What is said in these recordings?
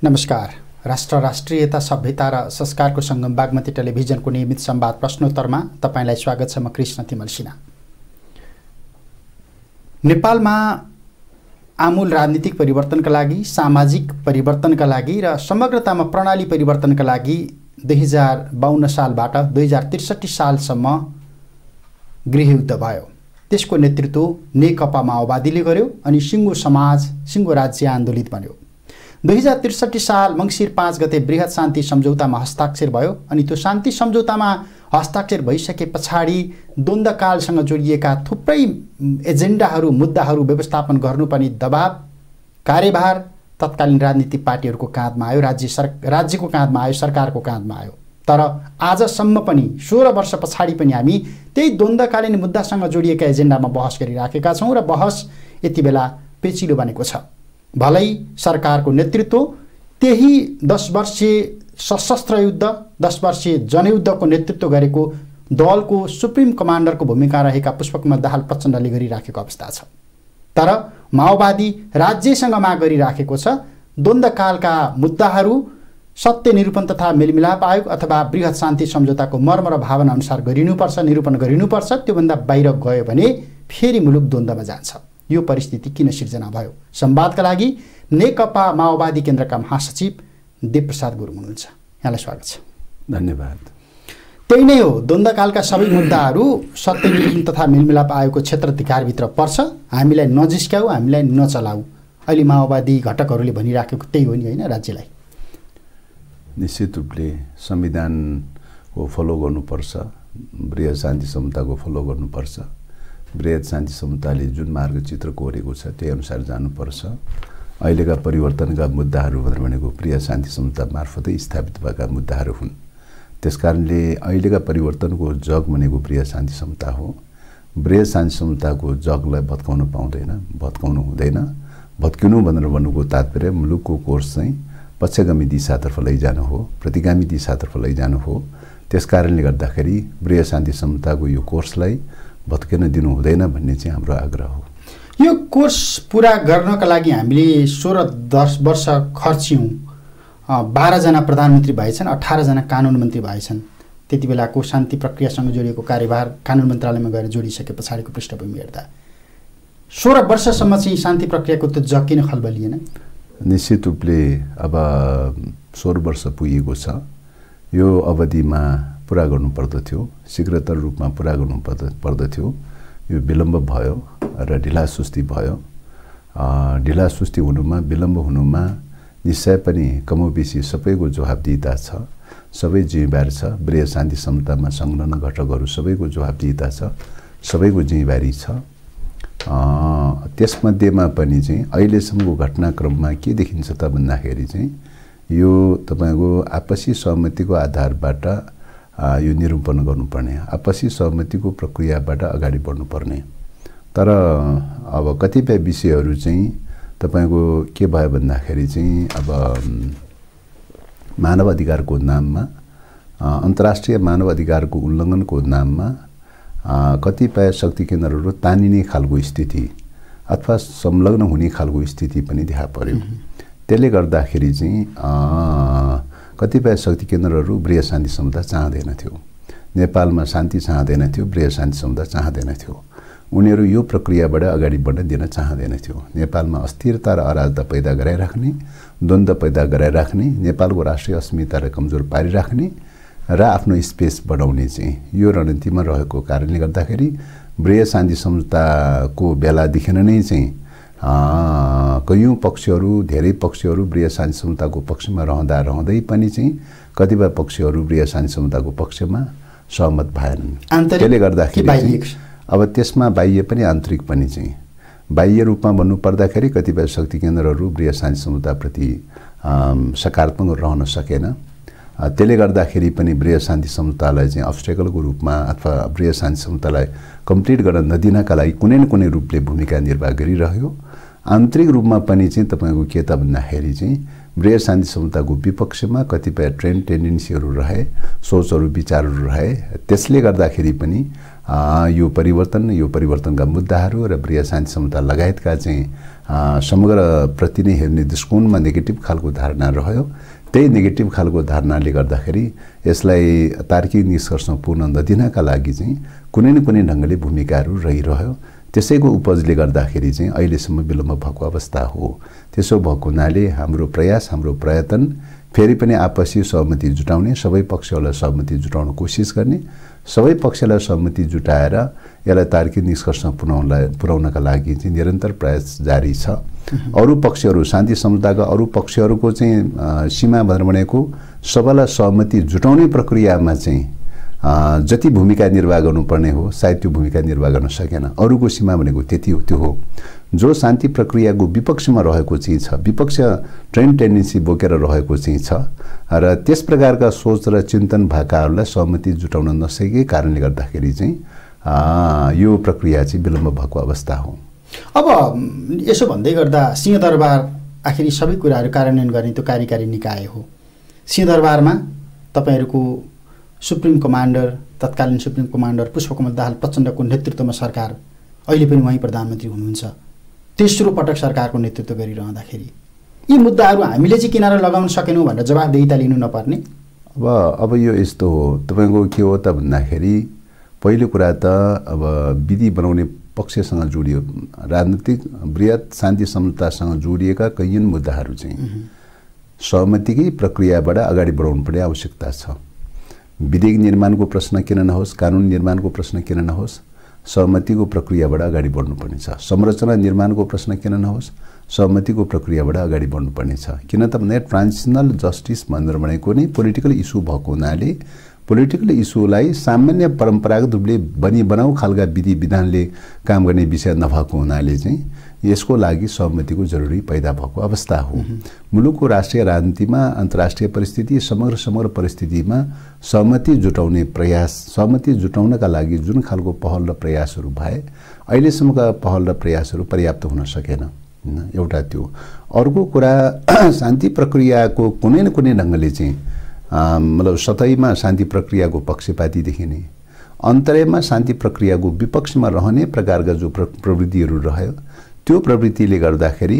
नमस्कार। राष्ट्र राष्ट्रियता सभ्यता र संस्कारको सङ्गम बागमती टेलिभिजनको नियमित संवाद प्रश्नोत्तरमा तपाईलाई स्वागत छ। म कृष्ण तिमल सिन्हा। नेपालमा आमूल राजनीतिक परिवर्तनका लागि, सामाजिक परिवर्तनका लागि र समग्रतामा प्रणाली परिवर्तनका लागि 2052 सालबाट 2063 सालसम्म गृहयुद्ध भयो। त्यसको नेतृत्व नेकपा माओवादीले गर्यो अनि सिङ्गो समाज, सिङ्गो राज्य आन्दोलित बन्यो। 2063 साल मङ्सिर 5 गते बृहत शान्ति सम्झौतामा हस्ताक्षर भयो अनि त्यो शान्ति सम्झौतामा हस्ताक्षर भइसके पछाडि द्वन्द्वकालसँग जोडिएका थुप्रै एजेन्डाहरू, मुद्दाहरू व्यवस्थापन गर्नुपर्ने दबाब, कार्यभार तत्कालीन राजनीतिक पार्टीहरूको काँधमा आयो, राज्यको काँधमा आयो, सरकारको काँधमा आयो। तर आजसम्म पनि 16 वर्ष पछाडि पनि हामी त्यही द्वन्द्वकालीन मुद्दासँग जोडिएका एजेन्डामा बहस गरिराखेका छौँ र बहस यति बेला पेचिलो बनेको छ। भलै सरकारको नेतृत्व त्यही 10 वर्षीय सशस्त्र युद्ध, 10 वर्षीय जनयुद्धको नेतृत्व गरेको दलको सुप्रिम कमान्डरको भूमिका रहेका पुष्पकमल दाहाल प्रचण्डले गरिराखेको अवस्था छ। तर माओवादी राज्यसँग माग गरिराखेको छ द्वन्द्वकालका मुद्दाहरू सत्य निरूपण तथा मेलमिलाप आयोग अथवा बृहत शान्ति सम्झौताको मर्म र भावना अनुसार गरिनुपर्छ, निरूपण गरिनुपर्छ। त्योभन्दा बाहिर गयो भने फेरि मुलुक द्वन्द्वमा जान्छ। यो परिस्थिति किन सिर्जना भयो? संवादका लागि नेकपा माओवादी केन्द्रका महासचिव देवप्रसाद गुरुङ हुनुहुन्छ। यहाँलाई स्वागत छ। धन्यवाद। त्यही नै हो, द्वन्द्वकालका सबै मुद्दाहरू सत्य निरूपण तथा मेलमिलाप आयोगको क्षेत्राधिकारभित्र पर्छ। हामीलाई नजिस्क्याऊ, हामीलाई नचलाऊ। अहिले माओवादी घटकहरूले भनिराखेको त्यही हो नि, होइन? राज्यलाई निश्चित रूपले संविधानको फलो गर्नुपर्छ, बृहत शान्ति सम्झौताको फलो गर्नुपर्छ। बृहत शान्ति सम्झौताले जुन मार्गचित्र कोरेको छ त्यही अनुसार जानुपर्छ। अहिलेका परिवर्तनका मुद्दाहरू भनेको बृहत शान्ति सम्झौता मार्फतै स्थापित भएका मुद्दाहरू हुन्। त्यसकारणले अहिलेका परिवर्तनको जग भनेको बृहत शान्ति सम्झौता हो। बृहत शान्ति सम्झौताको जगलाई भत्काउन पाउँदैन, भत्काउनु हुँदैन। भत्किनु भनेर भन्नुको तात्पर्य मुलुकको कोर्स चाहिँ पक्षगामी दिशातर्फ लैजानु हो, प्रतिगामी दिशातर्फ लैजानु हो। त्यसकारणले गर्दाखेरि बृहत शान्ति सम्झौताको यो कोर्सलाई भत्किन दिनु हुँदैन भन्ने चाहिँ हाम्रो आग्रह हो। यो कोर्स पुरा गर्नका लागि हामीले 16-10 वर्ष खर्च्यौँ। 12 जना प्रधानमन्त्री भएछन्, 18 जना कानुन मन्त्री भएछन्। त्यति बेलाको शान्ति प्रक्रियासँग जोडिएको कार्यभार कानुन मन्त्रालयमा गएर जोडिसके पछाडिको पृष्ठभूमि हेर्दा 16 वर्षसम्म चाहिँ शान्ति प्रक्रियाको त्यो जग किन खलबलिएन? निश्चित रूपले अब 16 वर्ष पुगेको छ। यो अवधिमा पुरा गर्नुपर्दथ्यो, शीघ्रतर रूपमा पुरा गर्नुपर्दथ्यो। यो विलम्ब भयो र ढिलासुस्ती भयो। ढिलासुस्ती हुनुमा, विलम्ब हुनुमा निश्चय पनि कमोबेसी सबैको जवाबदिहिता छ, सबै जिम्मेवारी छ। बृहत शान्ति सम्झौतामा संलग्न घटकहरू सबैको जवाबदिहिता छ, सबैको जिम्मेवारी छ। त्यसमध्येमा पनि चाहिँ अहिलेसम्मको घटनाक्रममा के देखिन्छ त भन्दाखेरि चाहिँ यो तपाईँको आपसी सहमतिको आधारबाट यो निरूपण गर्नुपर्ने, आपसी सहमतिको प्रक्रियाबाट अगाडि बढ्नुपर्ने। तर अब कतिपय विषयहरू चाहिँ तपाईँको के भयो भन्दाखेरि चाहिँ अब मानव अधिकारको नाममा, अन्तर्राष्ट्रिय मानव अधिकारको उल्लङ्घनको नाममा कतिपय शक्ति केन्द्रहरू तानिने खालको स्थिति अथवा संलग्न हुने खालको स्थिति पनि देखा पर्यो। त्यसले गर्दाखेरि चाहिँ कतिपय शक्ति केन्द्रहरू बृहत शान्ति सम्झौता चाहँदैनथ्यो, नेपालमा शान्ति चाहँदैनथ्यो, बृहत शान्ति सम्झौता चाहँदैनथ्यो। उनीहरू यो प्रक्रियाबाट अगाडि बढ्न दिन चाहँदैनथ्यो। नेपालमा अस्थिरता र अराजकता पैदा गराइराख्ने, द्वन्द्व पैदा गराइराख्ने, नेपालको राष्ट्रिय अस्मितालाई कमजोर पारिराख्ने र आफ्नो स्पेस बढाउने चाहिँ यो रणनीतिमा रहेको कारणले गर्दाखेरि बृहत शान्ति सम्झौताको बेलादेखि नै चाहिँ कयौँ पक्षहरू, धेरै पक्षहरू बृहत शान्ति सम्झौताको पक्षमा रहँदै पनि चाहिँ कतिपय पक्षहरू बृहत शान्ति सम्झौताको पक्षमा सहमत भएनन्। त्यसले गर्दाखेरि अब त्यसमा बाह्य पनि आन्तरिक पनि चाहिँ बाह्य रूपमा भन्नुपर्दाखेरि कतिपय शक्ति केन्द्रहरू बृहत शान्ति सम्झौताप्रति सकारात्मक रहन सकेन। त्यसले गर्दाखेरि पनि बृहत शान्ति सम्झौतालाई चाहिँ अब्स्टेकलको रूपमा अथवा बृहत शान्ति सम्झौतालाई कम्प्लिट गर्न नदिनका लागि कुनै न कुनै रूपले भूमिका निर्वाह गरिरह्यो। आन्तरिक रूपमा पनि चाहिँ तपाईँको के त भन्दाखेरि चाहिँ बृहत शान्ति सम्झौताको विपक्षमा कतिपय ट्रेन्ड टेन्डेन्सीहरू रहे, सोचहरू, विचारहरू रहे। त्यसले गर्दाखेरि पनि यो परिवर्तनका मुद्दाहरू र बृहत शान्ति सम्झौता लगायतका चाहिँ समग्र प्रति नै हेर्ने दृष्टिकोणमा नेगेटिभ खालको धारणा रह्यो। त्यही नेगेटिभ खालको धारणाले गर्दाखेरि यसलाई तार्किक निष्कर्षमा पुर्न नदिनका लागि चाहिँ कुनै न कुनै ढङ्गले भूमिकाहरू रहिरह्यो। त्यसैको उपजले गर्दाखेरि चाहिँ अहिलेसम्म विलम्ब भएको अवस्था हो। त्यसो भएको हुनाले हाम्रो प्रयास, हाम्रो प्रयत्न फेरि पनि आपसी सहमति जुटाउने, सबै पक्षहरूलाई सहमति जुटाउन कोसिस गर्ने, सबै पक्षलाई सहमति जुटाएर यसलाई तार्किक निष्कर्षमा पुर्याउनका लागि चाहिँ निरन्तर प्रयास जारी छ। अरू पक्षहरू, शान्ति समुदायका अरू पक्षहरूको चाहिँ सीमा भनेको सबैलाई सहमति जुटाउने प्रक्रियामा चाहिँ जति भूमिका निर्वाह गर्नुपर्ने हो सायद त्यो भूमिका निर्वाह गर्न सकेन। अरूको सीमा भनेको त्यति हो, त्यो हो जो शान्ति प्रक्रियाको विपक्षमा रहेको चाहिँ छ, विपक्ष ट्रेन्ड टेन्डेन्सी बोकेर रहेको चाहिँ छ र त्यस प्रकारका सोच र चिन्तन भएकाहरूलाई सहमति जुटाउन नसकेकै कारणले गर्दाखेरि चाहिँ यो प्रक्रिया चाहिँ विलम्ब भएको अवस्था हो। अब यसो भन्दै गर्दा सिंहदरबार आखिरी सबै कुराहरू कार्यान्वयन गर्ने त्यो कार्यकारी निकाय हो। सिंहदरबारमा तपाईहरूको सुप्रिम कमान्डर, तत्कालीन सुप्रिम कमान्डर पुष्पकमल दाहाल प्रचण्डको नेतृत्वमा सरकार, अहिले पनि उहाँ प्रधानमन्त्री हुनुहुन्छ, तेस्रो पटक सरकारको नेतृत्व गरिरहँदाखेरि यी मुद्दाहरू हामीले चाहिँ किनारा लगाउन सकेनौँ भनेर जवाफदेहिता लिनु नपर्ने? अब यो यस्तो हो, तपाईँको के हो त भन्दाखेरि पहिलो कुरा त अब विधि बनाउने पक्षसँग जोडियो, राजनीतिक बृहत शान्ति समझौतासँग जोडिएका कैयन मुद्दाहरू चाहिँ सहमतिकै प्रक्रियाबाट अगाडि बढाउनु पर्ने आवश्यकता छ। विधेयक निर्माणको प्रश्न किन नहोस्, कानुन निर्माणको प्रश्न किन नहोस्, सहमतिको प्रक्रियाबाट अगाडि बढ्नुपर्ने छ। संरचना निर्माणको प्रश्न किन नहोस्, सहमतिको प्रक्रियाबाट अगाडि बढ्नुपर्ने छ। किन त भने ट्रान्जिसनल जस्टिस भनेको नै पोलिटिकल इस्यु भएको हुनाले पोलिटिकल इस्युलाई सामान्य परम्परागत रूपले बनाऊ खालका विधि विधानले काम गर्ने विषय नभएको हुनाले चाहिँ यसको लागि सहमतिको जरुरी पैदा भएको अवस्था हो। मुलुकको राष्ट्रिय राजनीतिमा, अन्तर्राष्ट्रिय परिस्थिति, समग्र परिस्थितिमा सहमति जुटाउने प्रयास, सहमति जुटाउनका लागि जुन खालको पहल र प्रयासहरू भए अहिलेसम्मका पहल र प्रयासहरू पर्याप्त हुन सकेन। एउटा त्यो। अर्को कुरा शान्ति प्रक्रियाको कुनै न कुनै ढङ्गले चाहिँ मतलब सतैमा शान्ति प्रक्रियाको पक्षपाती देखिने, अन्तर्यमा शान्ति प्रक्रियाको विपक्षमा रहने प्रकारका जो प्रवृत्तिहरू रह्यो त्यो प्रवृत्तिले गर्दाखेरि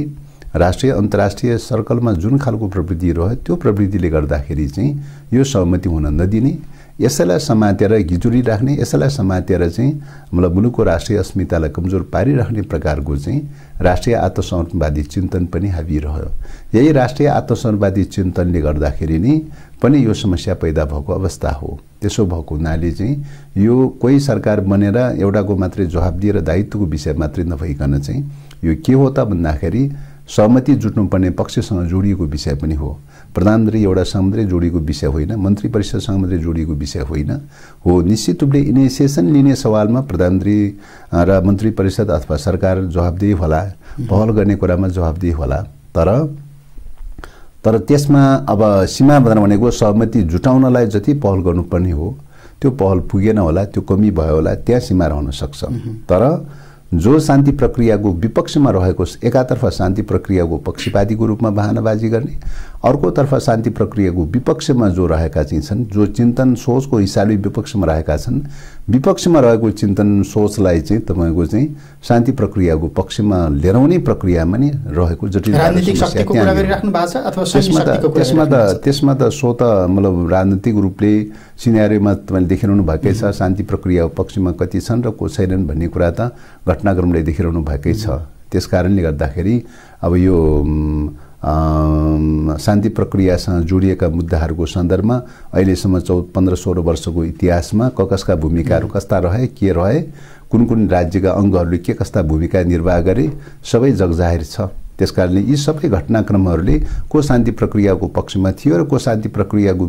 राष्ट्रिय अन्तर्राष्ट्रिय सर्कलमा जुन खालको प्रवृत्ति रह्यो त्यो प्रवृत्तिले गर्दाखेरि चाहिँ यो सहमति हुन नदिने, यसैलाई समातेर घिजुरी राख्ने, यसैलाई समातेर चाहिँ मतलब मुलुकको राष्ट्रिय अस्मितालाई कमजोर पारिराख्ने प्रकारको चाहिँ राष्ट्रिय आत्मसमर्पणवादी चिन्तन पनि हावी रह्यो। यही राष्ट्रिय आत्मसमर्पणवादी चिन्तनले गर्दाखेरि नै पनि यो समस्या पैदा भएको अवस्था हो। त्यसो भएको हुनाले चाहिँ यो कोही सरकार बनेर एउटाको मात्रै जवाफदेही र दायित्वको विषय मात्रै नभइकन चाहिँ यो के हो त भन्दाखेरि सहमति जुट्नुपर्ने पक्षसँग जोडिएको विषय पनि हो। प्रधानमन्त्री एउटासँग मात्रै जोडिएको विषय होइन, मन्त्री परिषदसँग मात्रै जोडिएको विषय होइन हो। निश्चित रूपले इनिसिएसन लिने सवालमा प्रधानमन्त्री र मन्त्री परिषद अथवा सरकार जवाफदेही होला, पहल गर्ने कुरामा जवाफदेही होला। तर त्यसमा अब सीमा भनेको सहमति जुटाउनलाई जति पहल गर्नुपर्ने हो त्यो पहल पुगेन होला, त्यो कमी भयो होला, त्यहाँ सीमा रहन सक्छ। तर जो शान्ति प्रक्रियाको विपक्षमा रहेको, एकातर्फ शान्ति प्रक्रियाको पक्षपातीको रूपमा बहानाबाजी गर्ने, अर्कोतर्फ शान्ति प्रक्रियाको विपक्षमा जो रहेका चाहिँ छन्, जो चिन्तन सोचको हिसाबले विपक्षमा रहेका छन्, विपक्षमा रहेको चिन्तन सोचलाई चाहिँ तपाईको चाहिँ शान्ति प्रक्रियाको पक्षमा ल्याउने प्रक्रियामा नै रहेको जटिल राजनीतिक शक्तिको कुरा गरिराख्नु भएको छ अथवा सैनिक शक्तिको कुरा? त्यसमा त सो त मतलब राजनीतिक रूपले सिनेरियोमा तपाईले देखिरहनु भएकै छ। शान्ति प्रक्रियाको पक्षमा कति छन् र को छैनन् भन्ने कुरा त घटनाक्रमले देखिरहनु भएकै छ। त्यसकारणले गर्दाखेरि अब यो शान्ति प्रक्रियासँग जोडिएका मुद्दाहरूको सन्दर्भमा अहिलेसम्म 15-16 वर्षको इतिहासमा कसका भूमिकाहरू कस्ता रहे, के रहे, कुन कुन राज्यका अङ्गहरूले के कस्ता भूमिका निर्वाह गरे, सबै जगजाहेर छ। त्यसकारणले यी सबै घटनाक्रमहरूले को शान्ति प्रक्रियाको पक्षमा थियो र को शान्ति प्रक्रियाको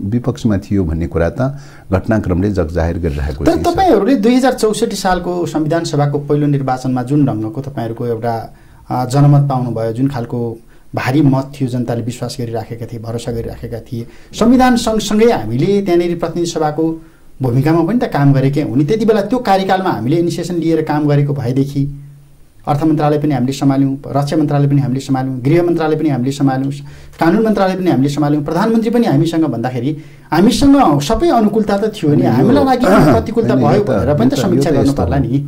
विपक्षमा थियो भन्ने कुरा त घटनाक्रमले जगजाहेर गरिरहेको छ। तपाईहरूले 2064 सालको संविधान सभाको पहिलो निर्वाचनमा जुन ढङ्गको तपाईहरूको एउटा जनमत पाउनुभयो, जुन खालको भारी मत थियो, जनताले विश्वास गरिराखेका थिए, भरोसा गरिराखेका थिए, संविधान सँगसँगै हामीले त्यहाँनिर प्रतिनिधि सभाको भूमिकामा पनि त काम गरेकै हुने। त्यति बेला त्यो कार्यकालमा हामीले इनिसिएसन लिएर काम गरेको भएदेखि अर्थ मन्त्रालय पनि हामीले सम्हाल्यौँ, रक्षा मन्त्रालय पनि हामीले सम्हाल्यौँ, गृह मन्त्रालय पनि हामीले सम्हाल्यौँ, कानुन मन्त्रालय पनि हामीले सम्हाल्यौँ, प्रधानमन्त्री पनि हामीसँग भन्दाखेरि हामीसँग सबै अनुकूलता त थियो नि, हामीलाई लागि प्रतिकूलता भयो भनेर पनि त समीक्षा गर्नु पर्ला नि।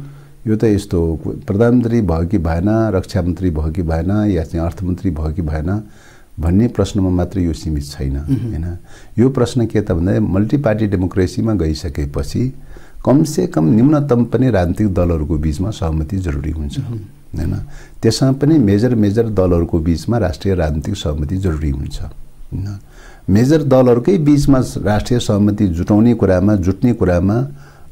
यो त यस्तो प्रधानमन्त्री भयो कि भएन, रक्षा मन्त्री भयो कि भएन, या चाहिँ अर्थमन्त्री भयो कि भएन भन्ने प्रश्नमा मात्र यो सीमित छैन हैन। यो प्रश्न के त भन्दा मल्टी पार्टी डेमोक्रेसीमा गइसकेपछि कमसे कम न्यूनतम पनि राजनीतिक दलहरूको बीचमा सहमति जरुरी हुन्छ हैन। त्यसमा पनि मेजर दलहरूको बीचमा राष्ट्रिय राजनीतिक सहमति जरुरी हुन्छ हैन। मेजर दलहरूकै बीचमा राष्ट्रिय सहमति जुट्ने कुरामा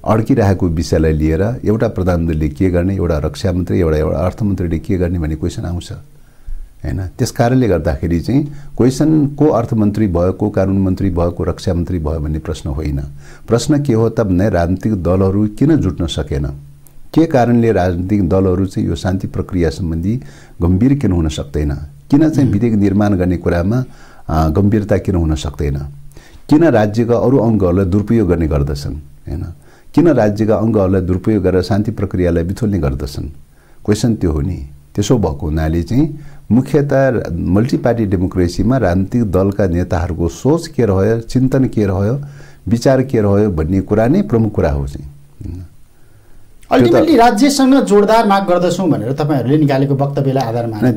अड्किरहेको विषयलाई लिएर एउटा प्रधानमन्त्रीले के गर्ने, एउटा रक्षा मन्त्री, एउटा अर्थमन्त्रीले के गर्ने भन्ने क्वेसन आउँछ हैन। त्यसकारणले गर्दाखेरि चाहिँ क्वेसन को अर्थमन्त्री भयो, को कानुन मन्त्री भयो, को रक्षा मन्त्री भयो भन्ने प्रश्न होइन। प्रश्न के हो त भन्दा राजनीतिक दलहरू किन जुट्न सकेन, के कारणले राजनीतिक दलहरू चाहिँ यो शान्ति प्रक्रिया सम्बन्धी गम्भीर किन हुन सक्दैन, किन चाहिँ विधेयक निर्माण गर्ने कुरामा गम्भीरता किन हुन सक्दैन, किन राज्यका अरू अङ्गहरूलाई दुरुपयोग गर्ने गर्दछन् हैन, किन राज्यका अङ्गहरूलाई दुरुपयोग गरेर शान्ति प्रक्रियालाई बिथोल्ने गर्दछन्, क्वेसन त्यो हो नि। त्यसो भएको हुनाले चाहिँ मुख्यतः मल्टी पार्टी डेमोक्रेसीमा राजनीतिक दलका नेताहरूको सोच के रह्यो, चिन्तन के रह्यो, विचार के रह्यो भन्ने कुरा नै प्रमुख कुरा हो चाहिँ। अल्टिमेटली राज्यसँग जोडदार माग गर्दछौँ भनेर तपाईहरुले निकालेको वक्तव्यलाई आधार मानेर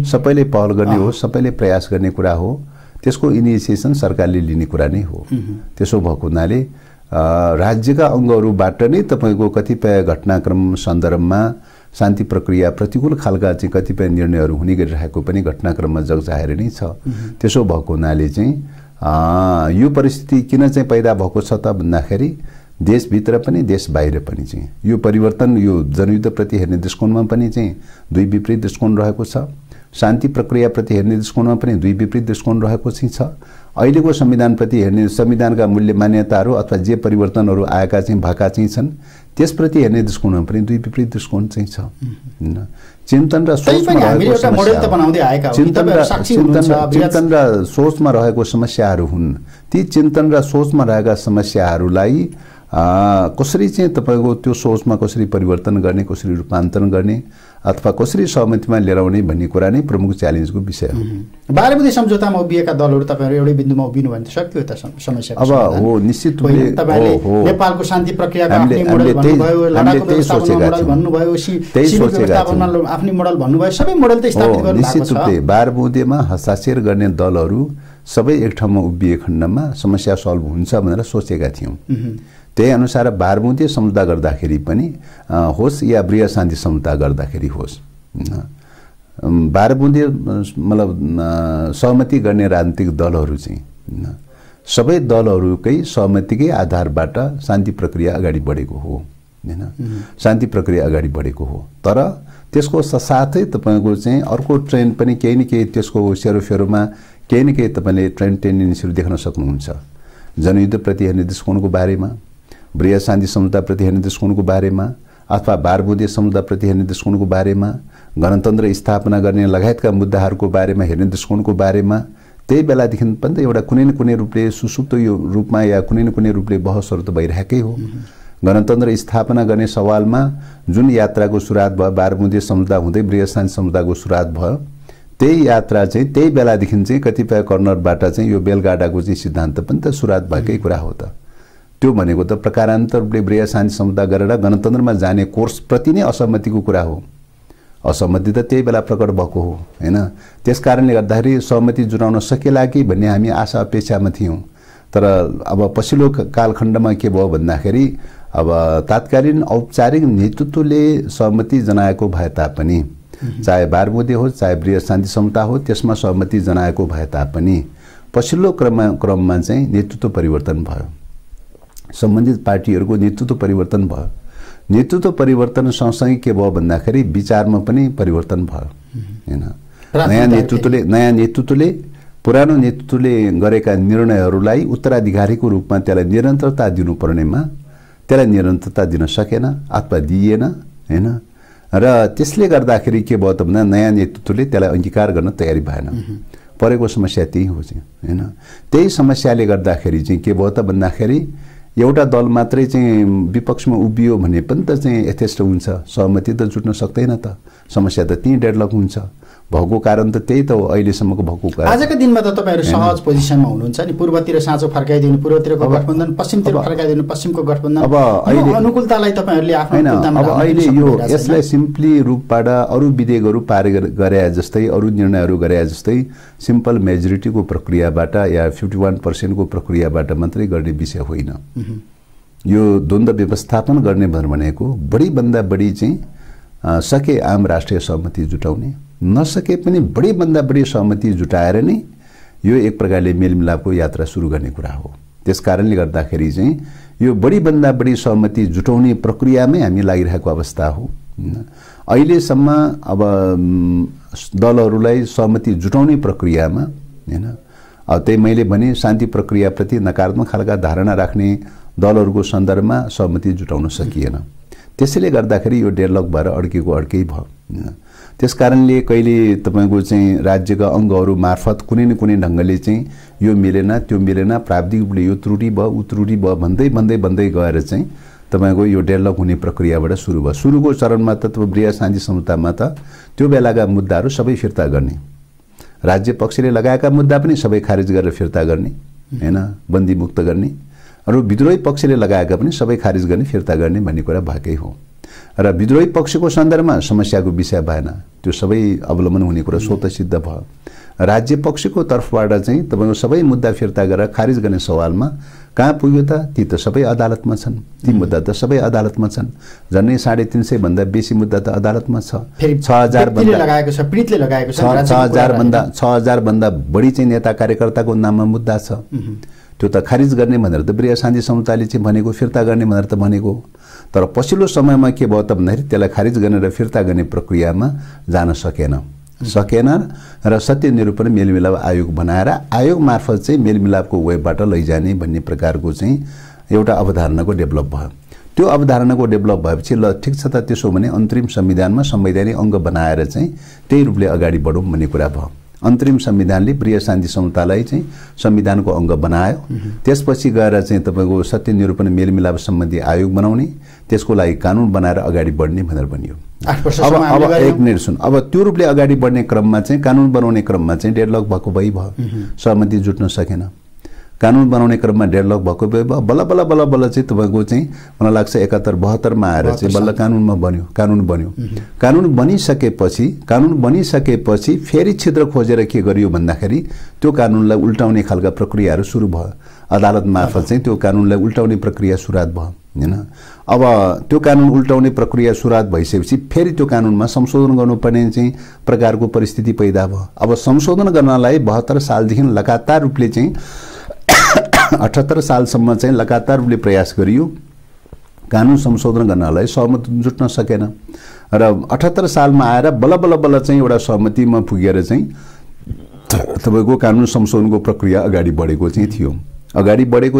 सबैले पहल गर्ने हो, सबैले प्रयास गर्ने कुरा हो। त्यसको इनिसिएसन सरकारले लिने कुरा नै हो। त्यसो भएको हुनाले राज्यका अङ्गहरूबाट नै तपाईको कतिपय घटनाक्रम सन्दर्भमा शान्ति प्रक्रिया प्रतिकूल खालका चाहिँ कतिपय निर्णयहरू हुने गरिरहेको पनि घटनाक्रममा जगजाहेर नै छ। त्यसो भएको हुनाले चाहिँ यो परिस्थिति किन चाहिँ पैदा भएको छ त भन्दाखेरि देशभित्र पनि देश बाहिर पनि चाहिँ यो परिवर्तन, यो जनयुद्धप्रति हेर्ने दृष्टिकोणमा पनि चाहिँ दुई विपरीत दृष्टिकोण रहेको छ। शान्ति प्रक्रियाप्रति हेर्ने दृष्टिकोणमा पनि दुई विपरीत दृष्टिकोण रहेको चाहिँ छ। अहिलेको संविधानप्रति हेर्ने, संविधानका मूल्य मान्यताहरू अथवा जे परिवर्तनहरू आएका चाहिँ भएका चाहिँ छन् त्यसप्रति हेर्ने दृष्टिकोणमा पनि दुई विपरीत दृष्टिकोण चाहिँ छ। चिन्तन र सोचमा रहेको समस्याहरू हुन्। ती चिन्तन र सोचमा रहेका समस्याहरूलाई कसरी चाहिँ तपाईको त्यो सोचमा कसरी परिवर्तन गर्ने, कसरी रूपान्तरण गर्ने अथवा कसरी सहमतिमा लिएर आउने भन्ने कुरा नै प्रमुख च्यालेन्जको विषय हो। 12 बुँदे सम्झौतामा उभिएका दलहरू तपाईहरु एउटै बिन्दुमा उभिनु भने त सक्यो त समस्या। अब हो निश्चित रूपले नेपालको शान्ति प्रक्रियाको आफ्नै मोडल भन्नुभयो, लडाकु व्यवस्थापनमा मोडल भन्नुभयो, व्यवस्थापनमा आफ्नै मोडल भन्नुभयो, सबै मोडल त स्थापित गर्नु भएको छ। निश्चित रूपले 12 बुँदेमा हस्ताक्षर गर्ने दलहरू सबै एक ठाउँमा उभिए खण्डमा समस्या सल्भ हुन्छ भनेर सोचेका थियौं। त्यही अनुसार 12 बुँदे सम्झौता गर्दाखेरि पनि होस् या बृहत शान्ति सम्झौता गर्दाखेरि होस्, 12 बुँदे मतलब सहमति गर्ने राजनीतिक दलहरू चाहिँ सबै दलहरूकै सहमतिकै आधारबाट शान्ति प्रक्रिया अगाडि बढेको हो हैन। शान्ति प्रक्रिया अगाडि बढेको हो। तर त्यसको साथै तपाईको चाहिँ अर्को ट्रेन्ड पनि केही न केही त्यसको सेरोफेरोमा केही न केही तपाईले ट्रेन्ड टेन्डेन्सीहरू देख्न सक्नुहुन्छ। जनयुद्धप्रति हेर्ने दृष्टिकोणको बारेमा, बृहत शान्ति सम्झौताप्रति हेर्ने दृष्टिकोणको बारेमा अथवा 12 बुँदे सम्झौताप्रति हेर्ने दृष्टिकोणको बारेमा, गणतन्त्र स्थापना गर्ने लगायतका मुद्दाहरूको बारेमा हेर्ने दृष्टिकोणको बारेमा त्यही बेलादेखि पनि त एउटा कुनै न कुनै रूपले सुसुप्त यो रूपमा या कुनै न कुनै रूपले बहसहरू त भइरहेकै हो। गणतन्त्र स्थापना गर्ने सवालमा जुन यात्राको सुरुवात भयो, 12 बुँदे सम्झौता हुँदै बृहत शान्ति सम्झौताको सुरुवात भयो, त्यही यात्रा चाहिँ त्यही बेलादेखि चाहिँ कतिपय कर्नरबाट चाहिँ यो बेलगाडाको चाहिँ सिद्धान्त पनि त सुरुवात भएकै कुरा हो त। त्यो भनेको त प्रकारान्तर रूपले बृहत शान्ति सम्झौता गरेर गणतन्त्रमा जाने कोर्सप्रति नै असहमतिको कुरा हो। असहमति त त्यही बेला प्रकट भएको हो हैन। त्यसकारणले गर्दाखेरि सहमति जुटाउन सकेला कि भन्ने हामी आशा अपेक्षामा थियौं। तर अब पछिल्लो कालखण्डमा के भयो भन्दाखेरि अब तात्कालीन औपचारिक नेतृत्वले सहमति जनाएको भए तापनि, चाहे 12 बुँदे हो चाहे बृहत शान्ति सम्झौता हो, त्यसमा सहमति जनाएको भए तापनि पछिल्लो क्रममा चाहिँ नेतृत्व परिवर्तन भयो। सम्बन्धित पार्टीहरूको नेतृत्व परिवर्तन भयो। नेतृत्व परिवर्तन सँगसँगै के भयो भन्दाखेरि विचारमा पनि परिवर्तन भयो हैन। नयाँ नेतृत्वले पुरानो नेतृत्वले गरेका निर्णयहरूलाई उत्तराधिकारीको रूपमा त्यसलाई निरन्तरता दिनुपर्नेमा त्यसलाई निरन्तरता दिन सकेन अथवा दिएन हैन। र त्यसले गर्दाखेरि के भयो त भन्दा नयाँ नेतृत्वले त्यसलाई अंगीकार गर्न तयारी भएन। परेको समस्या त्यही हो चाहिँ हैन। त्यही समस्याले गर्दाखेरि चाहिँ के भयो त भन्दाखेरि एउटा दल मात्रै चाहिँ विपक्षमा उभियो भने पनि त चाहिँ यथेष्ट हुन्छ, सहमति त जुट्न सक्दैन त, समस्या त त्यही डेडलक हुन्छ। भएको कारण त त्यही त हो अहिलेसम्मको भएको कारण। आजका दिनमा त तपाईहरु सहज पोजिसनमा हुनुहुन्छ नि, पूर्वतिर साँचो फर्काइदिनु पूर्वतिरको गठबन्धन, पश्चिमतिर फर्काइदिनु पश्चिमको गठबन्धन। अब अहिले अनुकूलतालाई तपाईहरुले आफ्नो अनुकूलतामा अब अहिले यो यसलाई सिम्पली रूपबाट अरु विधेयकहरु पार गरे जस्तै अरु निर्णयहरु गरे जस्तै सिम्पल मेजोरिटीको प्रक्रियाबाट या 51% को प्रक्रियाबाट मात्रै गर्ने विषय होइन। यो द्वन्द्व व्यवस्थापन गर्ने भनेको बढी भन्दा बढी चाहिँ सके आम राष्ट्रिय सहमति जुटाउने, नसके पनि बढी भन्दा बढी सहमति जुटाएर नै यो एक प्रकारले मेलमिलापको यात्रा सुरु गर्ने कुरा हो। त्यसकारणले गर्दाखेरि चाहिँ यो बढी भन्दा बढी सहमति जुटाउने प्रक्रियामै हामी लागिरहेको अवस्था हो। अहिलेसम्म अब दलहरूलाई सहमति जुटाउने प्रक्रियामा हैन, अब त्यही मैले भने शान्ति प्रक्रियाप्रति नकारात्मक खालका धारणा राख्ने दलहरूको सन्दर्भमा सहमति जुटाउन सकिएन। त्यसैले गर्दाखेरि यो डेडलक भएर अड्केको अड्कै भयो। त्यसकारणले कहिले तपाईको चाहिँ राज्यका अङ्गहरू मार्फत कुनै न कुनै ढङ्गले चाहिँ यो मिलेन त्यो मिलेन, प्राविधिक रूपले यो त्रुटि भयो उ त्रुटि भयो भन्दै गएर चाहिँ तपाईको यो डेडलक हुने प्रक्रियाबाट सुरु भयो। सुरुको चरणमा त बृहत शान्ति संस्थामा त त्यो बेलाका मुद्दाहरू सबै फिर्ता गर्ने, राज्य पक्षले लगाएका मुद्दा पनि सबै खारिज गरेर फिर्ता गर्ने हैन, बन्दी मुक्त गर्ने, र विद्रोही पक्षले लगाएका पनि सबै खारिज गर्ने फिर्ता गर्ने भन्ने कुरा भएकै हो। र विद्रोही पक्षको सन्दर्भमा समस्याको विषय भएन, त्यो सबै अवलम्बन हुने कुरा स्वतः सिद्ध भयो। राज्य पक्षको तर्फबाट चाहिँ तपाईको सबै मुद्दा फिर्ता गरेर खारिज गर्ने सवालमा कहाँ पुग्यो त? ती त सबै अदालतमा छन्, ती मुद्दा त सबै अदालतमा छन्। झन्डै 350 भन्दा बेसी मुद्दा त अदालतमा छ। 6000 भन्दा लगाएको छ, पीडितले लगाएको छ, 6000 भन्दा बढी चाहिँ नेता कार्यकर्ताको नाममा मुद्दा छ। त्यो त खारिज गर्ने भनेर त बृहत शान्ति संस्थाले चाहिँ भनेको, फिर्ता गर्ने भनेर त भनेको। तर पछिल्लो समयमा के भयो त भन्दाखेरि त्यसलाई खारिज गर्ने र फिर्ता गर्ने प्रक्रियामा जान सकेन र सत्य निरूपण मेलमिलाप आयोग बनाएर आयोग मार्फत चाहिँ मेलमिलापको वेबबाट लैजाने भन्ने प्रकारको चाहिँ एउटा अवधारणाको डेभलप भयो। त्यो अवधारणाको डेभलप भएपछि ल ठिक छ त, त्यसो भने अन्तरिम संविधानमा संवैधानिक अङ्ग बनाएर चाहिँ त्यही रूपले अगाडि बढौँ भन्ने कुरा भयो। अन्तरिम संविधानले बृहत शान्ति संस्थालाई चाहिँ संविधानको अङ्ग बनायो। त्यसपछि गएर चाहिँ तपाईको सत्य निरूपण मेलमिलाप सम्बन्धी आयोग बनाउने, त्यसको लागि कानुन बनाएर अगाडि बढ्ने भनेर भनियो। अब एक मिनट सुन, अब त्यो रूपले अगाडि बढ्ने क्रममा चाहिँ कानुन बनाउने क्रममा चाहिँ डेडलक भएको भयो, सहमति जुट्न सकेन। कानुन बनाउने क्रममा डेडलक भएको भयो, बल्ल चाहिँ तपाईको चाहिँ मलाई लाग्छ 71-72 मा आएर चाहिँ बल्ल कानुन बन्यो। कानुन बनिसकेपछि फेरि छिद्र खोजेर के गरियो भन्दाखेरि त्यो कानुनलाई उल्टाउने खालका प्रक्रियाहरू सुरु भयो। अदालत मार्फत चाहिँ त्यो कानुनलाई उल्टाउने प्रक्रिया सुरुवात भयो हैन। अब त्यो कानुन उल्टाउने प्रक्रिया सुरुवात भइसकेपछि फेरि त्यो कानुनमा संशोधन गर्नुपर्ने चाहिँ प्रकारको परिस्थिति पैदा भयो। अब संशोधन गर्नलाई 72 सालदेखि लगातार रूपले चाहिँ 78 सालसम्म चाहिँ लगातार रूपले प्रयास गरियो। कानुन संशोधन गर्नलाई सहमति जुट्न सकेन र 78 सालमा आएर बल्ल चाहिँ एउटा सहमतिमा पुगेर चाहिँ तपाईको कानुन संशोधनको प्रक्रिया अगाडि बढेको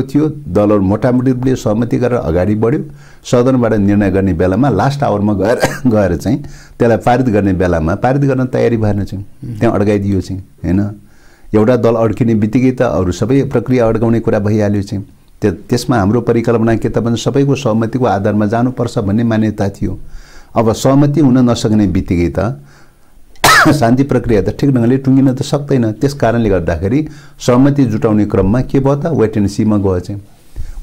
थियो। दलहरू मोटामोटी रूपले सहमति गरेर अगाडि बढ्यो। सदनबाट निर्णय गर्ने बेलामा लास्ट आवरमा गएर चाहिँ त्यसलाई पारित गर्ने बेलामा पारित गर्न तयारी भएन चाहिँ त्यहाँ अड्काइदियो चाहिँ हैन। एउटा दल अड्किने बित्तिकै त अरू सबै प्रक्रिया अड्काउने कुरा भइहाल्यो चाहिँ। त्यसमा हाम्रो परिकल्पना के त भने सबैको सहमतिको आधारमा जानुपर्छ भन्ने मान्यता थियो। अब सहमति हुन नसक्ने बित्तिकै त शान्ति प्रक्रिया त ठिक ढङ्गले टुङ्गिन त सक्दैन। त्यस कारणले गर्दाखेरि सहमति जुटाउने क्रममा के भयो त वेट एन्ड सीमा गयो चाहिँ।